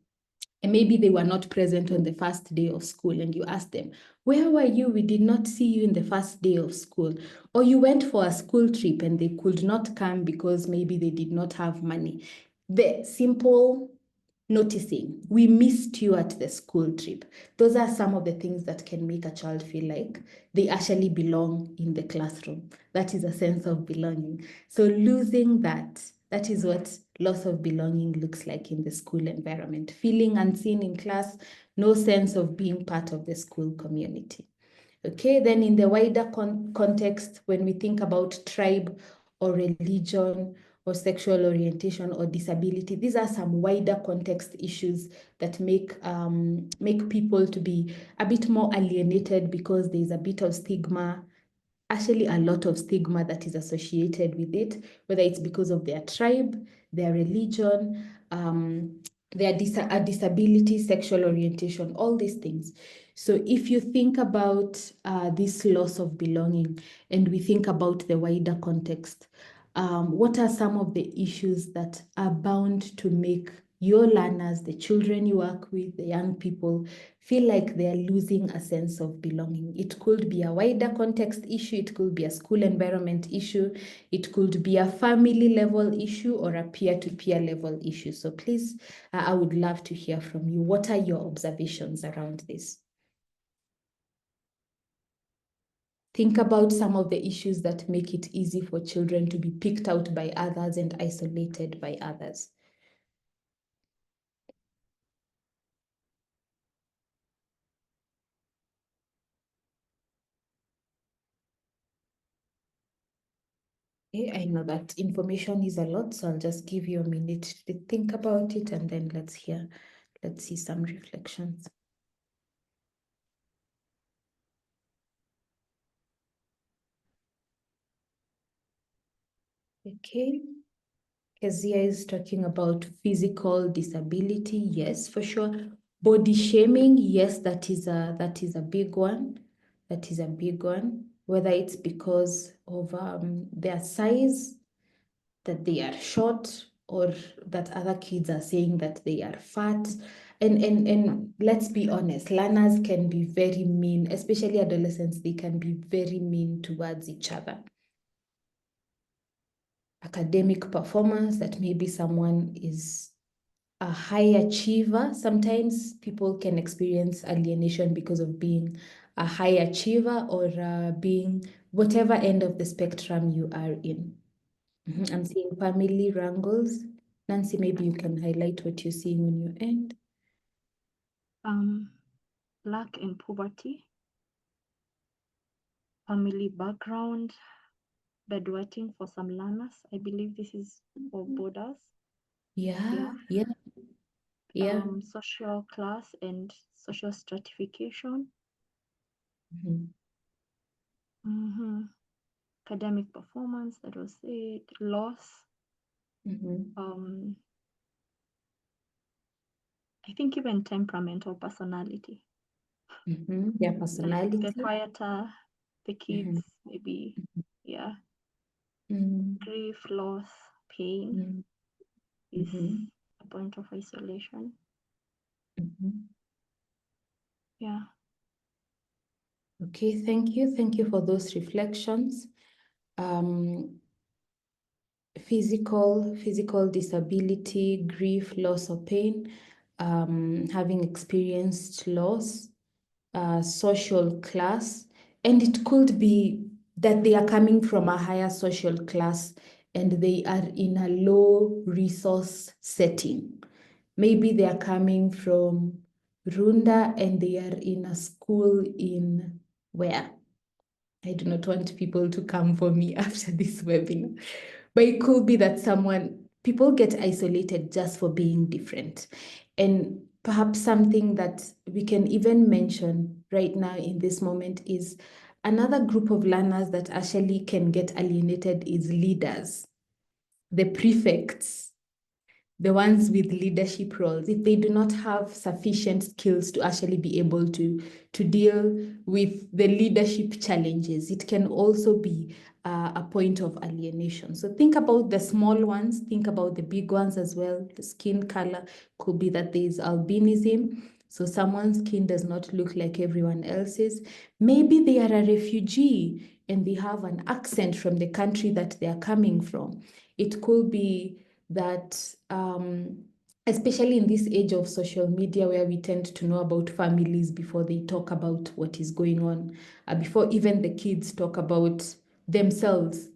maybe they were not present on the first day of school, and you ask them, where were you? We did not see you in the first day of school. Or you went for a school trip and they could not come because maybe they did not have money. The simple noticing, we missed you at the school trip. Those are some of the things that can make a child feel like they actually belong in the classroom. That is a sense of belonging. So losing that is what loss of belonging looks like in the school environment. Feeling unseen in class, no sense of being part of the school community. Okay, then in the wider context, when we think about tribe or religion or sexual orientation or disability, these are some wider context issues that make people to be a bit more alienated because there's a bit of stigma, actually a lot of stigma that is associated with it, whether it's because of their tribe, their religion, their disability, sexual orientation, all these things. So if you think about this loss of belonging and we think about the wider context, what are some of the issues that are bound to make your learners, the children you work with, the young people, feel like they're losing a sense of belonging? It could be a wider context issue, it could be a school environment issue, it could be a family level issue or a peer-to-peer level issue. So please, I would love to hear from you. What are your observations around this? Think about some of the issues that make it easy for children to be picked out by others and isolated by others. Okay, I know that information is a lot, so I'll just give you a minute to think about it and then let's see some reflections. Okay. Kezia is talking about physical disability. Yes, for sure. Body shaming. Yes, that is a big one. That is a big one. Whether it's because of their size, that they are short, or that other kids are saying that they are fat. And let's be honest, learners can be very mean, especially adolescents. They can be very mean towards each other. Academic performance, that maybe someone is a high achiever. Sometimes people can experience alienation because of being a high achiever or being whatever end of the spectrum you are in. I'm seeing family wrangles. Nancy, maybe you can highlight what you're seeing on your end. Lack in poverty, family background, bedwetting for some learners. I believe this is for borders. Yeah. Social class and social stratification. Academic performance, that was it. Loss. I think even temperament or personality. Their personality. The quieter the kids, maybe, yeah. Grief, loss, pain is a point of isolation. Yeah. Okay, thank you. Thank you for those reflections. Physical disability, grief, loss or pain, having experienced loss, social class, and it could be that they are coming from a higher social class and they are in a low resource setting. Maybe they are coming from Runda and they are in a school in where? I do not want people to come for me after this webinar. But it could be that people get isolated just for being different. And perhaps something that we can even mention right now in this moment is another group of learners that actually can get alienated is leaders, the prefects, the ones with leadership roles. If they do not have sufficient skills to actually be able to deal with the leadership challenges, it can also be a point of alienation. So think about the small ones, think about the big ones as well. The skin color could be that there is albinism. So someone's skin does not look like everyone else's. Maybe they are a refugee and they have an accent from the country that they are coming from. It could be that especially in this age of social media where we tend to know about families before they talk about what is going on, before even the kids talk about themselves.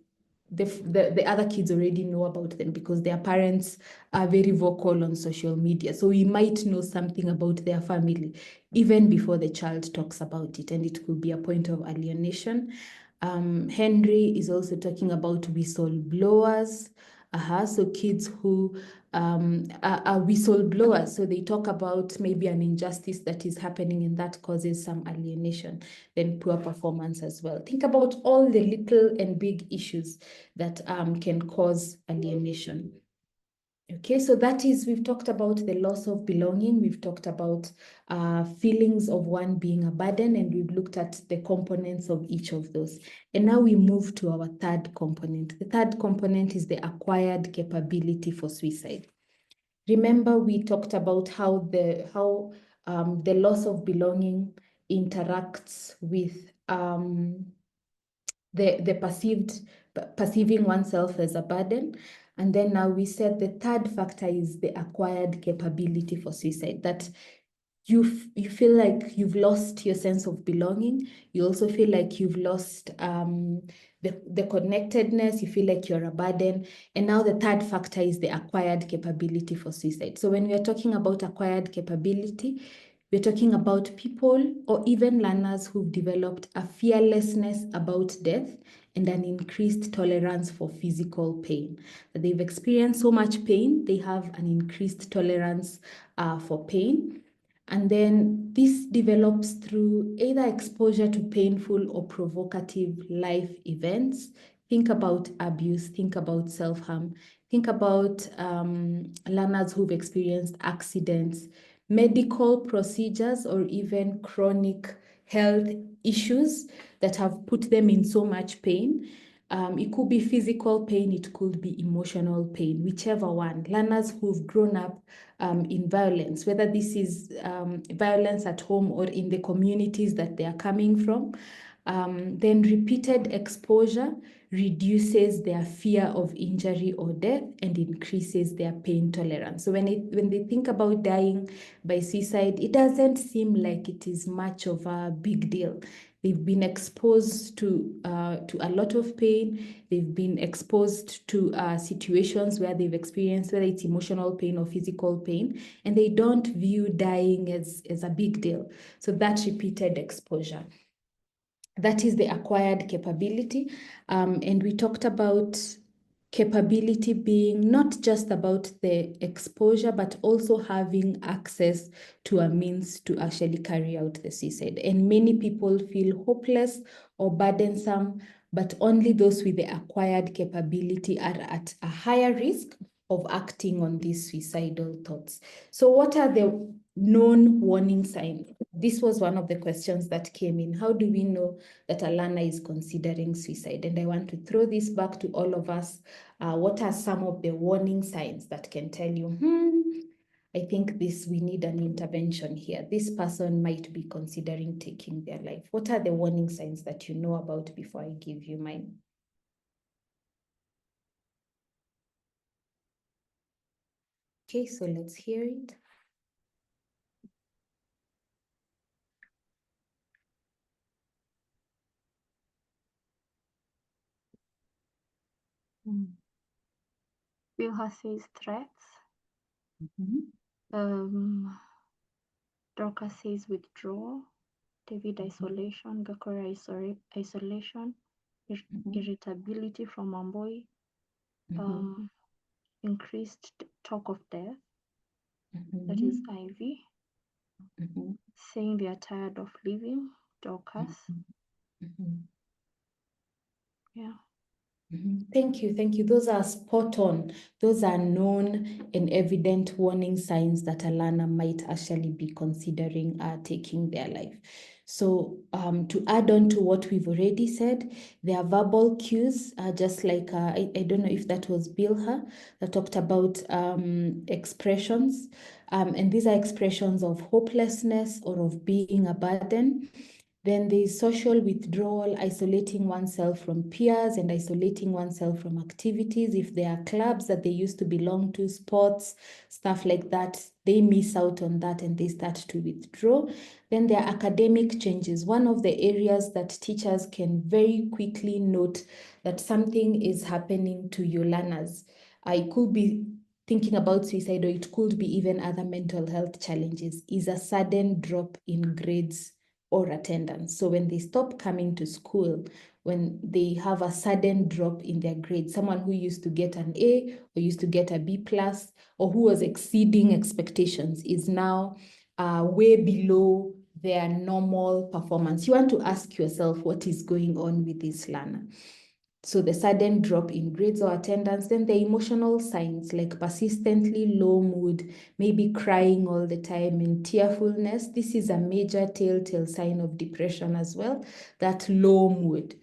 The other kids already know about them because their parents are very vocal on social media. So we might know something about their family even before the child talks about it, and it could be a point of alienation. Henry is also talking about whistleblowers. So kids who are whistleblowers, so they talk about maybe an injustice that is happening and that causes some alienation, then poor performance as well. Think about all the little and big issues that can cause alienation. Okay, so that is, we've talked about the loss of belonging, we've talked about feelings of one being a burden, and we've looked at the components of each of those. And now we move to our third component. The third component is the acquired capability for suicide. Remember, we talked about how the loss of belonging interacts with the perceiving oneself as a burden. And then now we said the third factor is the acquired capability for suicide, that you feel like you've lost your sense of belonging. You also feel like you've lost the connectedness. You feel like you're a burden. And now the third factor is the acquired capability for suicide. So when we are talking about acquired capability, we're talking about people or even learners who've developed a fearlessness about death and an increased tolerance for physical pain. They've experienced so much pain, they have an increased tolerance for pain. And then this develops through either exposure to painful or provocative life events. Think about abuse, think about self-harm, think about learners who've experienced accidents, medical procedures, or even chronic health issues that have put them in so much pain. It could be physical pain, it could be emotional pain, whichever one. Learners who've grown up in violence, whether this is violence at home or in the communities that they are coming from, then repeated exposure reduces their fear of injury or death and increases their pain tolerance. So when they think about dying by suicide, it doesn't seem like it is much of a big deal. They've been exposed to a lot of pain. They've been exposed to situations where they've experienced, whether it's emotional pain or physical pain, and they don't view dying as a big deal. So that's repeated exposure. That is the acquired capability. And we talked about capability being not just about the exposure, but also having access to a means to actually carry out the suicide. And many people feel hopeless or burdensome, but only those with the acquired capability are at a higher risk of acting on these suicidal thoughts. So what are the known warning signs? This was one of the questions that came in. How do we know that a learner is considering suicide? And I want to throw this back to all of us. What are some of the warning signs that can tell you, I think we need an intervention here. This person might be considering taking their life. What are the warning signs that you know about before I give you mine? Okay, so let's hear it. Bilha says threats. Mm-hmm. Dorcas says withdrawal. David isolation. Gakora isolation. Irritability from Amboy. Increased talk of death. That is Ivy. Saying they are tired of living. Dorcas. Yeah. Thank you. Those are spot on. Those are known and evident warning signs that a learner might actually be considering taking their life. So to add on to what we've already said, there are verbal cues, just like, I don't know if that was Bilha that talked about expressions. And these are expressions of hopelessness or of being a burden. Then there's social withdrawal, isolating oneself from peers and isolating oneself from activities. If there are clubs that they used to belong to, sports, stuff like that, they miss out on that and they start to withdraw. Then there are academic changes. One of the areas that teachers can very quickly note that something is happening to your learners. I could be thinking about suicide, or it could be even other mental health challenges, is a sudden drop in grades or attendance. So when they stop coming to school, when they have a sudden drop in their grades, someone who used to get an A or used to get a B+, or who was exceeding expectations is now way below their normal performance. You want to ask yourself what is going on with this learner. So the sudden drop in grades or attendance, then the emotional signs like persistently low mood, maybe crying all the time and tearfulness. This is a major telltale sign of depression as well, that low mood.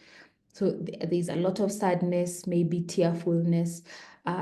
So there's a lot of sadness, maybe tearfulness,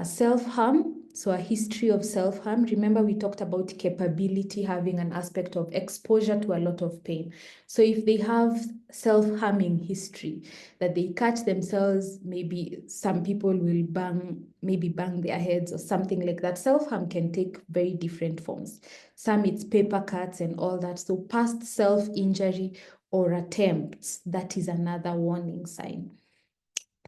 self-harm. So a history of self-harm. Remember, we talked about capability having an aspect of exposure to a lot of pain. So if they have self-harming history, that they catch themselves, maybe some people will bang their heads or something like that. Self-harm can take very different forms. Some it's paper cuts and all that. So past self-injury or attempts, that is another warning sign.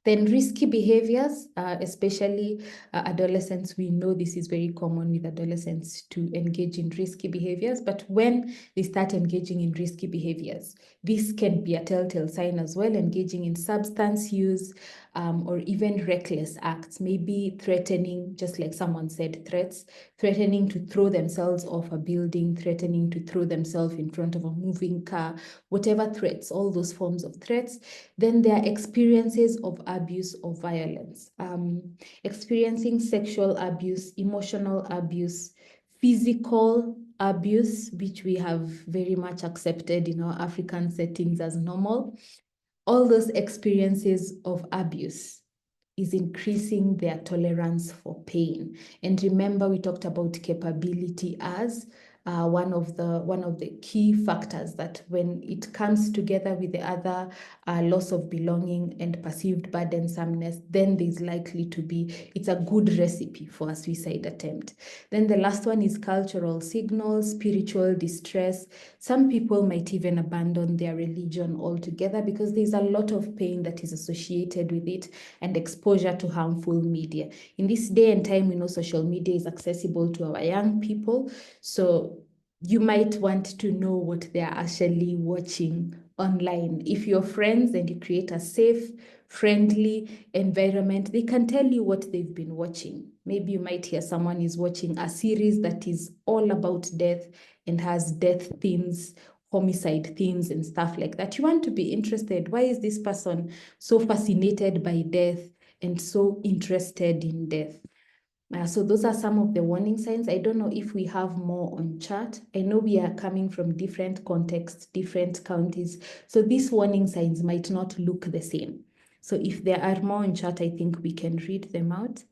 Then risky behaviors, especially adolescents, we know this is very common with adolescents to engage in risky behaviors, but when they start engaging in risky behaviors, this can be a telltale sign as well, engaging in substance use or even reckless acts, maybe threatening, just like someone said, threatening to throw themselves off a building, threatening to throw themselves in front of a moving car, whatever threats, all those forms of threats. Then there are experiences of abuse or violence, experiencing sexual abuse, emotional abuse, physical abuse, which we have very much accepted in our African settings as normal. All those experiences of abuse is increasing their tolerance for pain. And remember, we talked about capability as one of the key factors that when it comes together with the other loss of belonging and perceived burdensomeness, then there's likely to be, it's a good recipe for a suicide attempt. Then the last one is cultural signals, spiritual distress. Some people might even abandon their religion altogether because there's a lot of pain that is associated with it and exposure to harmful media. In this day and time, we know social media is accessible to our young people. So you might want to know what they're actually watching online. If you're friends and you create a safe, friendly environment, they can tell you what they've been watching. Maybe you might hear someone is watching a series that is all about death and has death themes, homicide themes and stuff like that. You want to be interested. Why is this person so fascinated by death and so interested in death? So those are some of the warning signs. I don't know if we have more on chat. I know we are coming from different contexts, different counties. So these warning signs might not look the same. So if there are more on chat, I think we can read them out.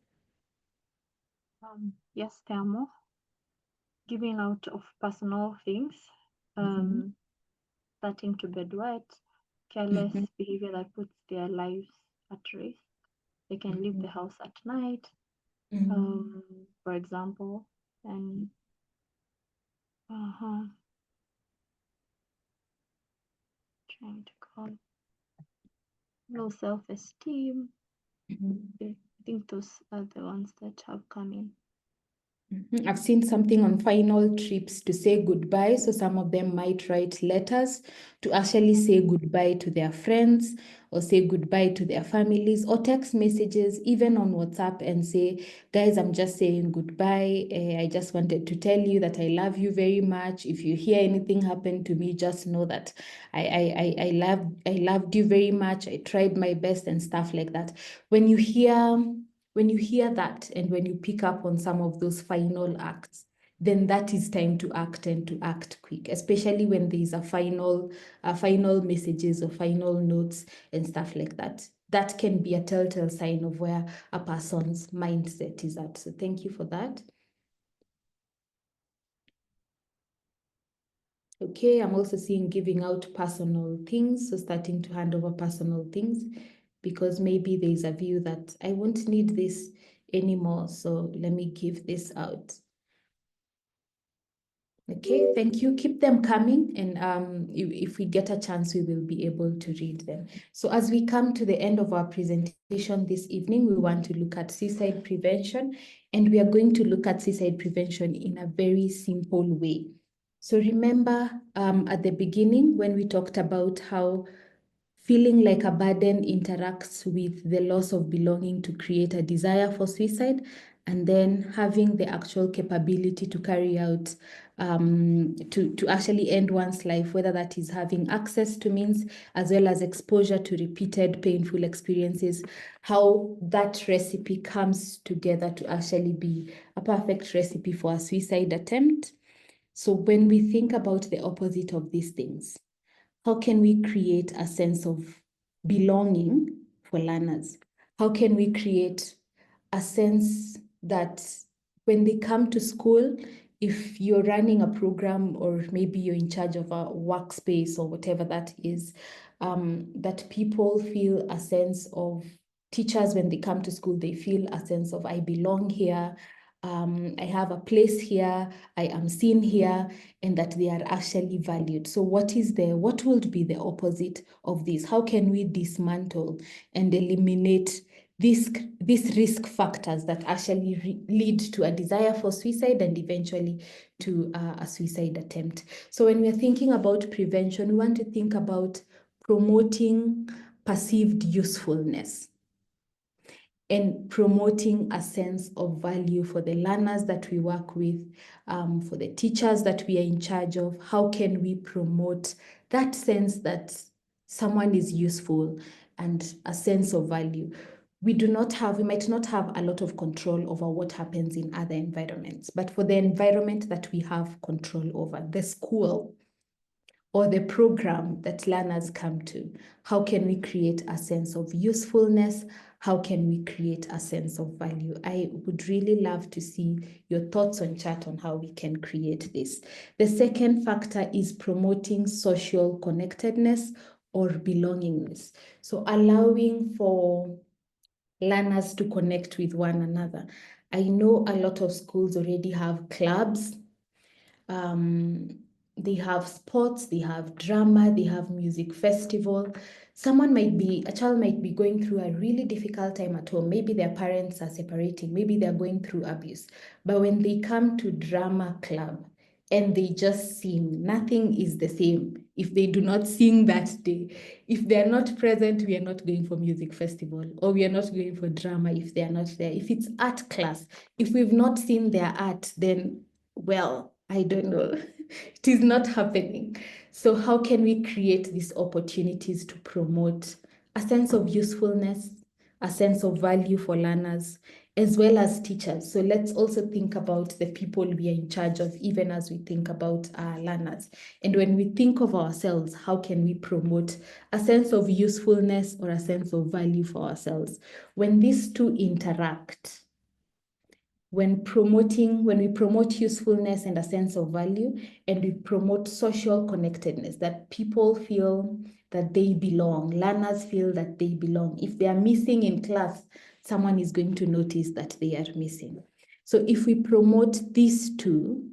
Yes, there are more. Giving out of personal things, starting to bedwet, careless behavior that puts their lives at risk. They can leave the house at night, for example, and trying to call low self-esteem. I think those are the ones that have come in. I've seen something on final trips to say goodbye. So some of them might write letters to actually say goodbye to their friends or say goodbye to their families, or text messages even on WhatsApp and say, guys, I'm just saying goodbye. I just wanted to tell you that I love you very much. If you hear anything happen to me, just know that I loved you very much. I tried my best and stuff like that. When you hear that and when you pick up on some of those final acts, then that is time to act and to act quick, especially when there is a final messages or final notes and stuff like that. That can be a telltale sign of where a person's mindset is at. So thank you for that. Okay, I'm also seeing giving out personal things, so starting to hand over personal things, because maybe there's a view that I won't need this anymore, so let me give this out. Okay, thank you. Keep them coming, and if we get a chance, we will be able to read them. So as we come to the end of our presentation this evening, we want to look at suicide prevention, and we are going to look at suicide prevention in a very simple way. So remember at the beginning when we talked about how feeling like a burden interacts with the loss of belonging to create a desire for suicide, and then having the actual capability to carry out, to actually end one's life, whether that is having access to means as well as exposure to repeated painful experiences, how that recipe comes together to actually be a perfect recipe for a suicide attempt. So when we think about the opposite of these things, how can we create a sense of belonging for learners? How can we create a sense that when they come to school, if you're running a program or maybe you're in charge of a workspace or whatever that is, that people feel a sense of, teachers when they come to school, they feel a sense of I belong here, I have a place here, I am seen here, and that they are actually valued. So what would be the opposite of this? How can we dismantle and eliminate these risk factors that actually lead to a desire for suicide and eventually to a suicide attempt? So when we're thinking about prevention, we want to think about promoting perceived usefulness and promoting a sense of value for the learners that we work with, for the teachers that we are in charge of. How can we promote that sense that someone is useful and a sense of value? We might not have a lot of control over what happens in other environments, but for the environment that we have control over, the school or the program that learners come to, how can we create a sense of usefulness? How can we create a sense of value? I would really love to see your thoughts on chat on how we can create this. The second factor is promoting social connectedness or belongingness. So allowing for learners to connect with one another. I know a lot of schools already have clubs. They have sports, they have drama, they have music festival. A child might be going through a really difficult time at home. Maybe their parents are separating, maybe they're going through abuse. But when they come to drama club and they just sing, nothing is the same if they do not sing that day. If they're not present, we are not going for music festival, or we are not going for drama if they are not there. If it's art class, if we've not seen their art, then, well, I don't know. It is not happening. So how can we create these opportunities to promote a sense of usefulness, a sense of value for learners, as well as teachers? So let's also think about the people we are in charge of, even as we think about our learners. And when we think of ourselves, how can we promote a sense of usefulness or a sense of value for ourselves? When these two interact, when we promote usefulness and a sense of value, and we promote social connectedness, that people feel that they belong, learners feel that they belong. If they are missing in class, someone is going to notice that they are missing. So if we promote these two,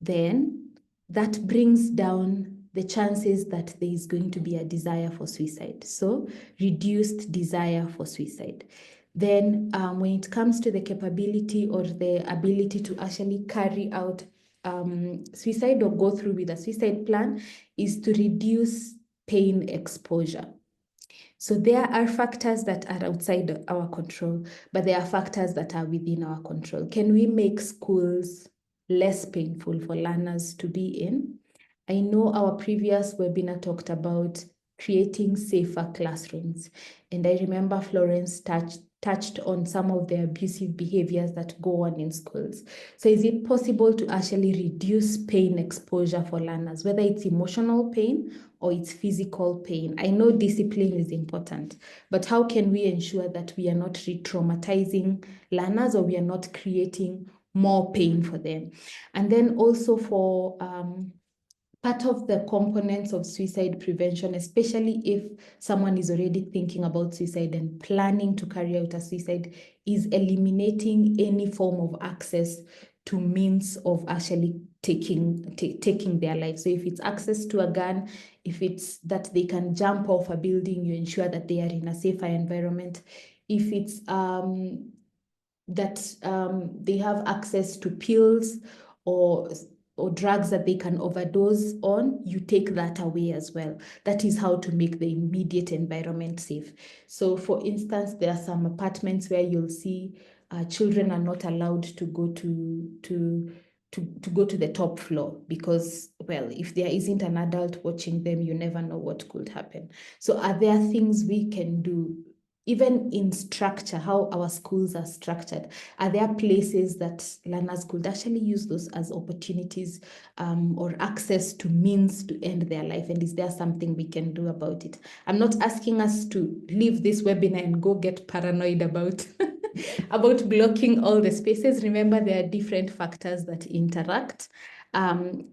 then that brings down the chances that there is going to be a desire for suicide. So reduced desire for suicide. Then when it comes to the capability or the ability to actually carry out suicide or go through with a suicide plan, is to reduce pain exposure. So there are factors that are outside our control, but there are factors that are within our control. Can we make schools less painful for learners to be in? I know our previous webinar talked about creating safer classrooms. And I remember Florence touched on some of the abusive behaviors that go on in schools. So is it possible to actually reduce pain exposure for learners, whether it's emotional pain or it's physical pain? I know discipline is important, but how can we ensure that we are not re-traumatizing learners, or we are not creating more pain for them? And then also for part of the components of suicide prevention, especially if someone is already thinking about suicide and planning to carry out a suicide, is eliminating any form of access to means of actually taking their life. So if it's access to a gun, if it's that they can jump off a building, you ensure that they are in a safer environment. If it's they have access to pills or drugs that they can overdose on, you take that away as well. That is how to make the immediate environment safe. So for instance, there are some apartments where you'll see children are not allowed to go to the top floor because, well, if there isn't an adult watching them, you never know what could happen. So are there things we can do, even in structure, how our schools are structured? Are there places that learners could actually use those as opportunities or access to means to end their life? And is there something we can do about it? I'm not asking us to leave this webinar and go get paranoid about about blocking all the spaces. Remember, there are different factors that interact.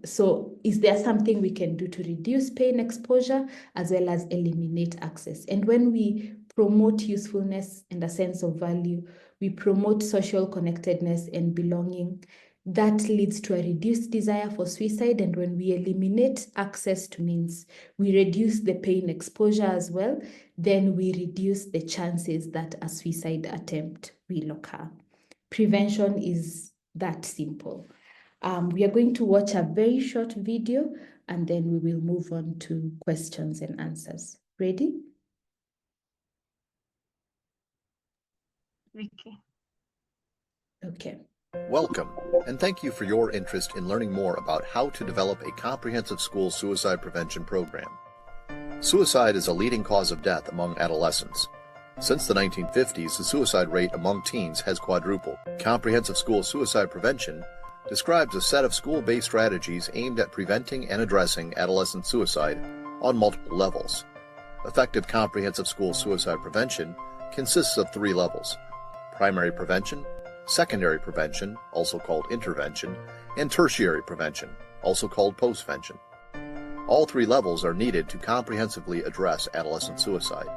So is there something we can do to reduce pain exposure as well as eliminate access? And when we promote usefulness and a sense of value, we promote social connectedness and belonging. That leads to a reduced desire for suicide. And when we eliminate access to means, we reduce the pain exposure as well. Then we reduce the chances that a suicide attempt will occur. Prevention is that simple. We are going to watch a very short video and then we will move on to questions and answers. Ready? Okay. Welcome, and thank you for your interest in learning more about how to develop a comprehensive school suicide prevention program. Suicide is a leading cause of death among adolescents. Since the 1950s, the suicide rate among teens has quadrupled. Comprehensive school suicide prevention describes a set of school-based strategies aimed at preventing and addressing adolescent suicide on multiple levels. Effective comprehensive school suicide prevention consists of 3 levels: primary prevention, secondary prevention, also called intervention, and tertiary prevention, also called postvention. All 3 levels are needed to comprehensively address adolescent suicide.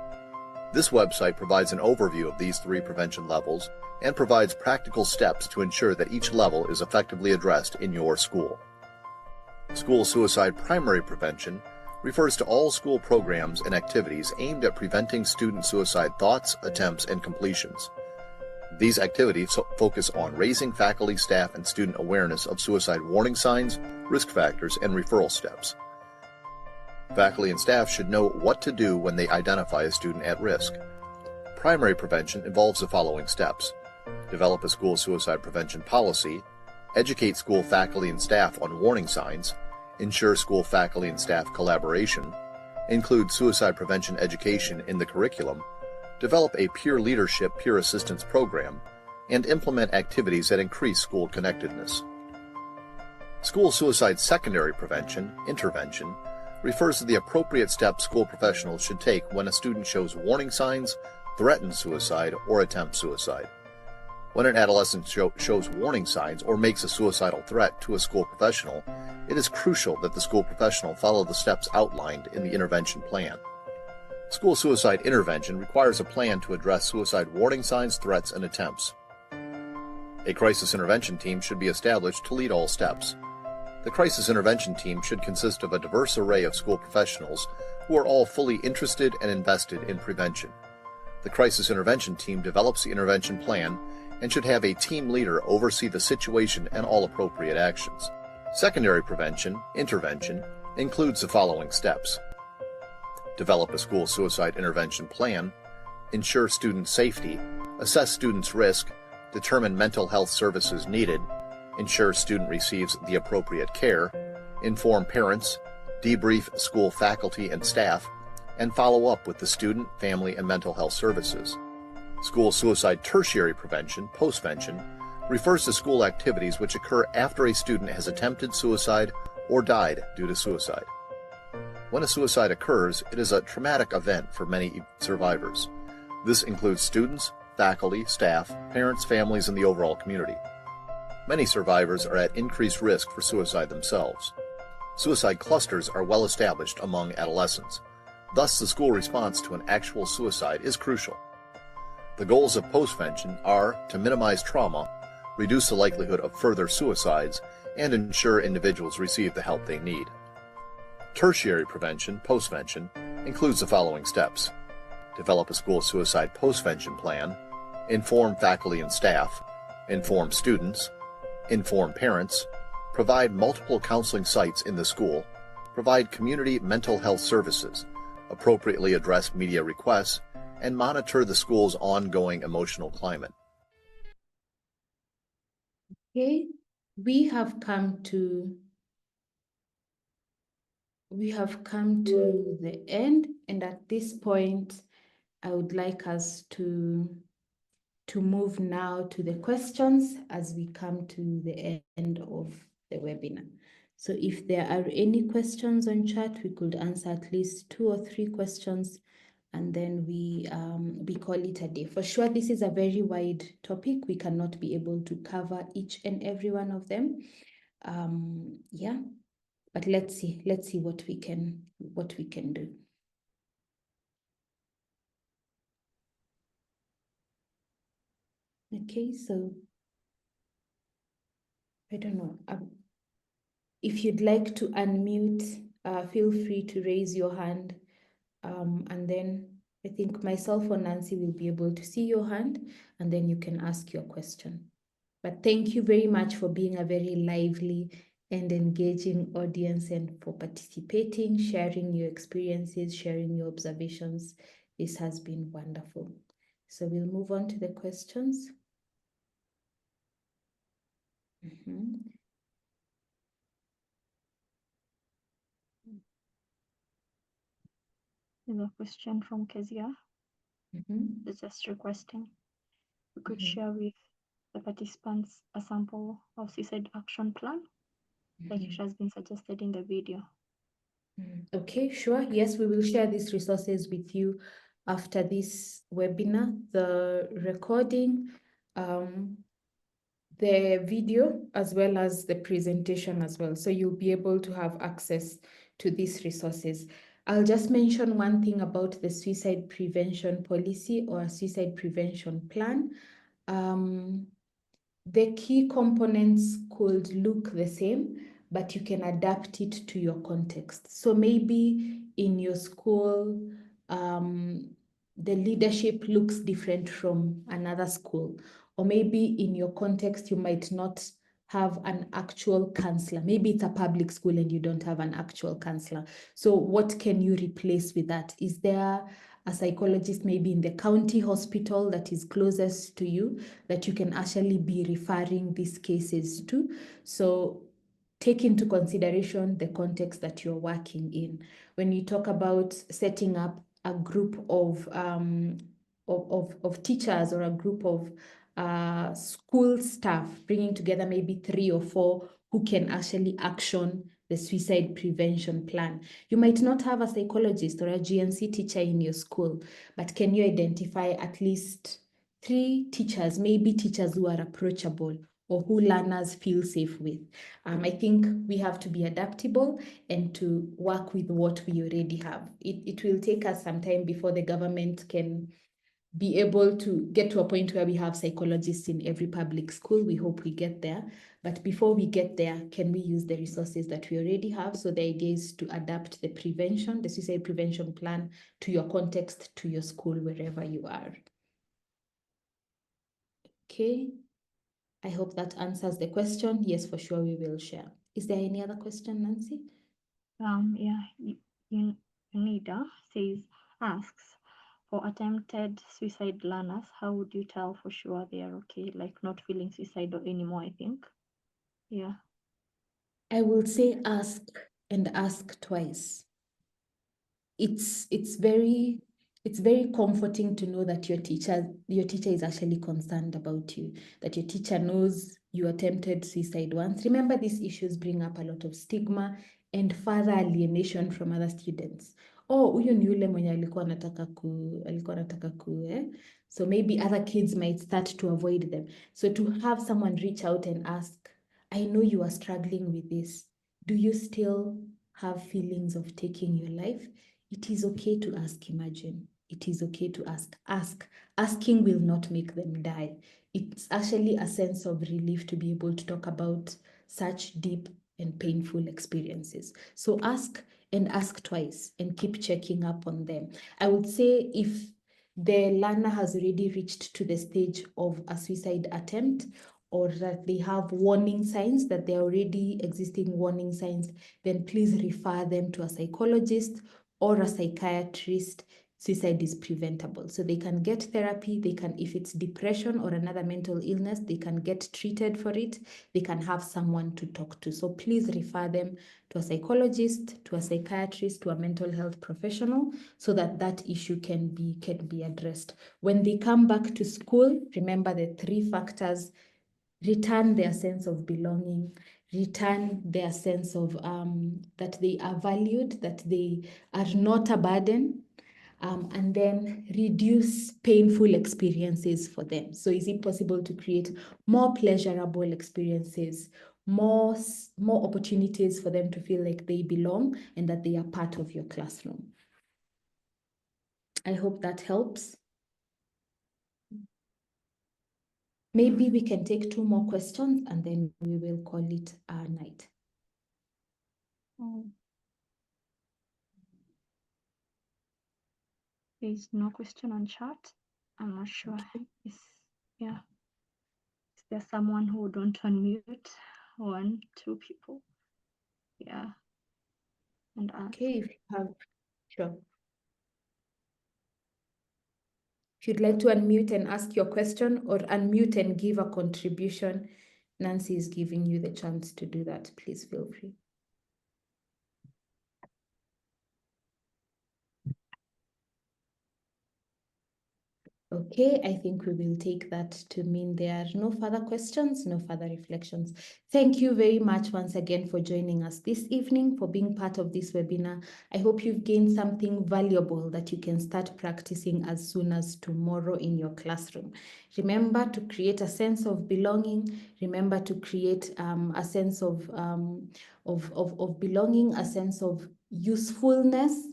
This website provides an overview of these 3 prevention levels and provides practical steps to ensure that each level is effectively addressed in your school. School suicide primary prevention refers to all school programs and activities aimed at preventing student suicide thoughts, attempts, and completions. These activities focus on raising faculty, staff, and student awareness of suicide warning signs, risk factors, and referral steps. Faculty and staff should know what to do when they identify a student at risk. Primary prevention involves the following steps: develop a school suicide prevention policy, educate school faculty and staff on warning signs, ensure school faculty and staff collaboration, include suicide prevention education in the curriculum, develop a peer leadership peer assistance program, and implement activities that increase school connectedness. School suicide secondary prevention, intervention, refers to the appropriate steps school professionals should take when a student shows warning signs, threatens suicide, or attempts suicide. When an adolescent shows warning signs or makes a suicidal threat to a school professional, it is crucial that the school professional follow the steps outlined in the intervention plan. School suicide intervention requires a plan to address suicide warning signs, threats, and attempts. A crisis intervention team should be established to lead all steps. The crisis intervention team should consist of a diverse array of school professionals who are all fully interested and invested in prevention. The crisis intervention team develops the intervention plan and should have a team leader oversee the situation and all appropriate actions. Secondary prevention, intervention, includes the following steps: develop a school suicide intervention plan, ensure student safety, assess students' risk, determine mental health services needed, ensure student receives the appropriate care, inform parents, debrief school faculty and staff, and follow up with the student, family, and mental health services. School suicide tertiary prevention, postvention, refers to school activities which occur after a student has attempted suicide or died due to suicide. When a suicide occurs, it is a traumatic event for many survivors. This includes students, faculty, staff, parents, families, and the overall community. Many survivors are at increased risk for suicide themselves. Suicide clusters are well established among adolescents. Thus, the school response to an actual suicide is crucial. The goals of postvention are to minimize trauma, reduce the likelihood of further suicides, and ensure individuals receive the help they need. Tertiary prevention, postvention, includes the following steps: develop a school suicide postvention plan, inform faculty and staff, inform students, inform parents, provide multiple counseling sites in the school, provide community mental health services, appropriately address media requests, and monitor the school's ongoing emotional climate. Okay, we have come to the end, and at this point, I would like us to move now to the questions as we come to the end of the webinar. So if there are any questions on chat, we could answer at least 2 or 3 questions, and then we call it a day. For sure, this is a very wide topic. We cannot be able to cover each and every one of them. Yeah, but let's see what we can do. Okay, so I don't know. If you'd like to unmute, feel free to raise your hand. And then I think myself or Nancy will be able to see your hand, and then you can ask your question. But thank you very much for being a very lively and engaging audience, and for participating, sharing your experiences, sharing your observations. This has been wonderful. So we'll move on to the questions. There's a question from Kezia. It's just requesting we could share with the participants a sample of suicide action plan, like it has been suggested in the video. Okay, sure. Yes, we will share these resources with you after this webinar, the recording, the video, as well as the presentation as well. So you'll be able to have access to these resources. I'll just mention one thing about the suicide prevention policy or suicide prevention plan. The key components could look the same, but you can adapt it to your context. So maybe in your school, the leadership looks different from another school. Or maybe in your context, you might not have an actual counselor. Maybe it's a public school and you don't have an actual counselor. So what can you replace with that? Is there a psychologist maybe in the county hospital that is closest to you that you can actually be referring these cases to? So take into consideration the context that you're working in. When you talk about setting up a group of teachers or a group of school staff, bringing together maybe 3 or 4 who can actually action the suicide prevention plan. You might not have a psychologist or a GNC teacher in your school, but can you identify at least 3 teachers, maybe teachers who are approachable or who learners feel safe with? I think we have to be adaptable and to work with what we already have. It will take us some time before the government can be able to get to a point where we have psychologists in every public school. We hope we get there. But before we get there, can we use the resources that we already have? So the idea is to adapt the prevention, the suicide prevention plan to your context, to your school, wherever you are. Okay. I hope that answers the question. Yes, for sure, we will share. Is there any other question, Nancy? Yeah, Unida asks, for attempted suicide learners, how would you tell for sure they are okay, like not feeling suicidal anymore, I think? Yeah. I will say ask, and ask twice. It's very comforting to know that your teacher is actually concerned about you, that your teacher knows you attempted suicide once. Remember, these issues bring up a lot of stigma and further alienation from other students. Oh, huyo ni yule mwenye alikuwa anataka ku so maybe other kids might start to avoid them. So to have someone reach out and ask, I know you are struggling with this. Do you still have feelings of taking your life? It is okay to ask, Imagine. It is okay to ask. Ask. Asking will not make them die. It's actually a sense of relief to be able to talk about such deep and painful experiences. So ask, and ask twice, and keep checking up on them. I would say if the learner has already reached to the stage of a suicide attempt, or that they have warning signs, that there are already existing warning signs, then please refer them to a psychologist or a psychiatrist. Suicide is preventable. So they can get therapy, they can, if it's depression or another mental illness, they can get treated for it, they can have someone to talk to. So please refer them to a psychologist, to a psychiatrist, to a mental health professional, so that that issue can be addressed. When they come back to school, remember the 3 factors: return their sense of belonging, return their sense of that they are valued, that they are not a burden, and then reduce painful experiences for them. So is it possible to create more pleasurable experiences, more opportunities for them to feel like they belong and that they are part of your classroom? I hope that helps. Maybe we can take 2 more questions and then we will call it a night. There's no question on chat. I'm not sure. Okay. Is there someone who don't unmute? 1, 2 people. Yeah. And ask. Okay, if you have, sure. If you'd like to unmute and ask your question, or unmute and give a contribution, Nancy is giving you the chance to do that. Please feel free. Okay, I think we will take that to mean there are no further questions, no further reflections. Thank you very much once again for joining us this evening, for being part of this webinar. I hope you've gained something valuable that you can start practicing as soon as tomorrow in your classroom. Remember to create a sense of belonging. Remember to create a sense of belonging, a sense of usefulness,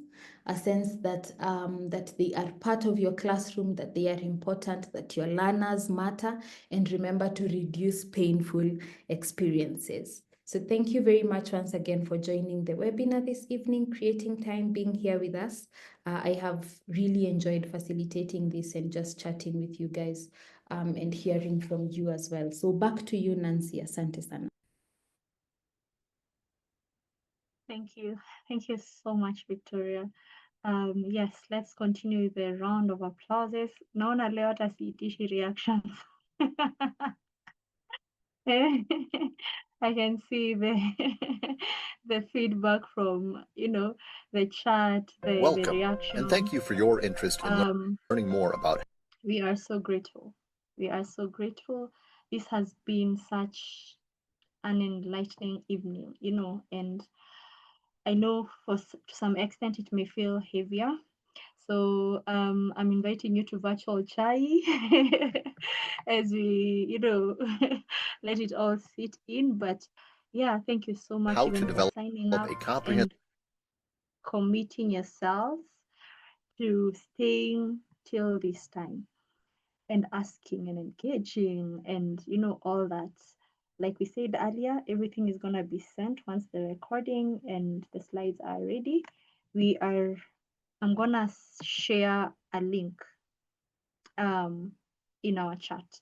a sense that that they are part of your classroom, that they are important, that your learners matter, and remember to reduce painful experiences. So thank you very much once again for joining the webinar this evening, creating time, being here with us. I have really enjoyed facilitating this and just chatting with you guys and hearing from you as well. So back to you, Nancy. Asante sana. Thank you. Thank you so much, Victoria. Yes, let's continue with the round of applauses. Naona leo hata siitishi reactions. I can see the feedback from, the chat, the Welcome, reaction. and thank you for your interest in learning more about. We are so grateful. We are so grateful. This has been such an enlightening evening, and I know to some extent it may feel heavier. So I'm inviting you to virtual chai as we, let it all sit in. But yeah, thank you so much How even to for develop signing up a comprehensive and committing yourselves to staying till this time and asking and engaging and all that. Like we said earlier, everything is gonna be sent once the recording and the slides are ready. I'm gonna share a link in our chat.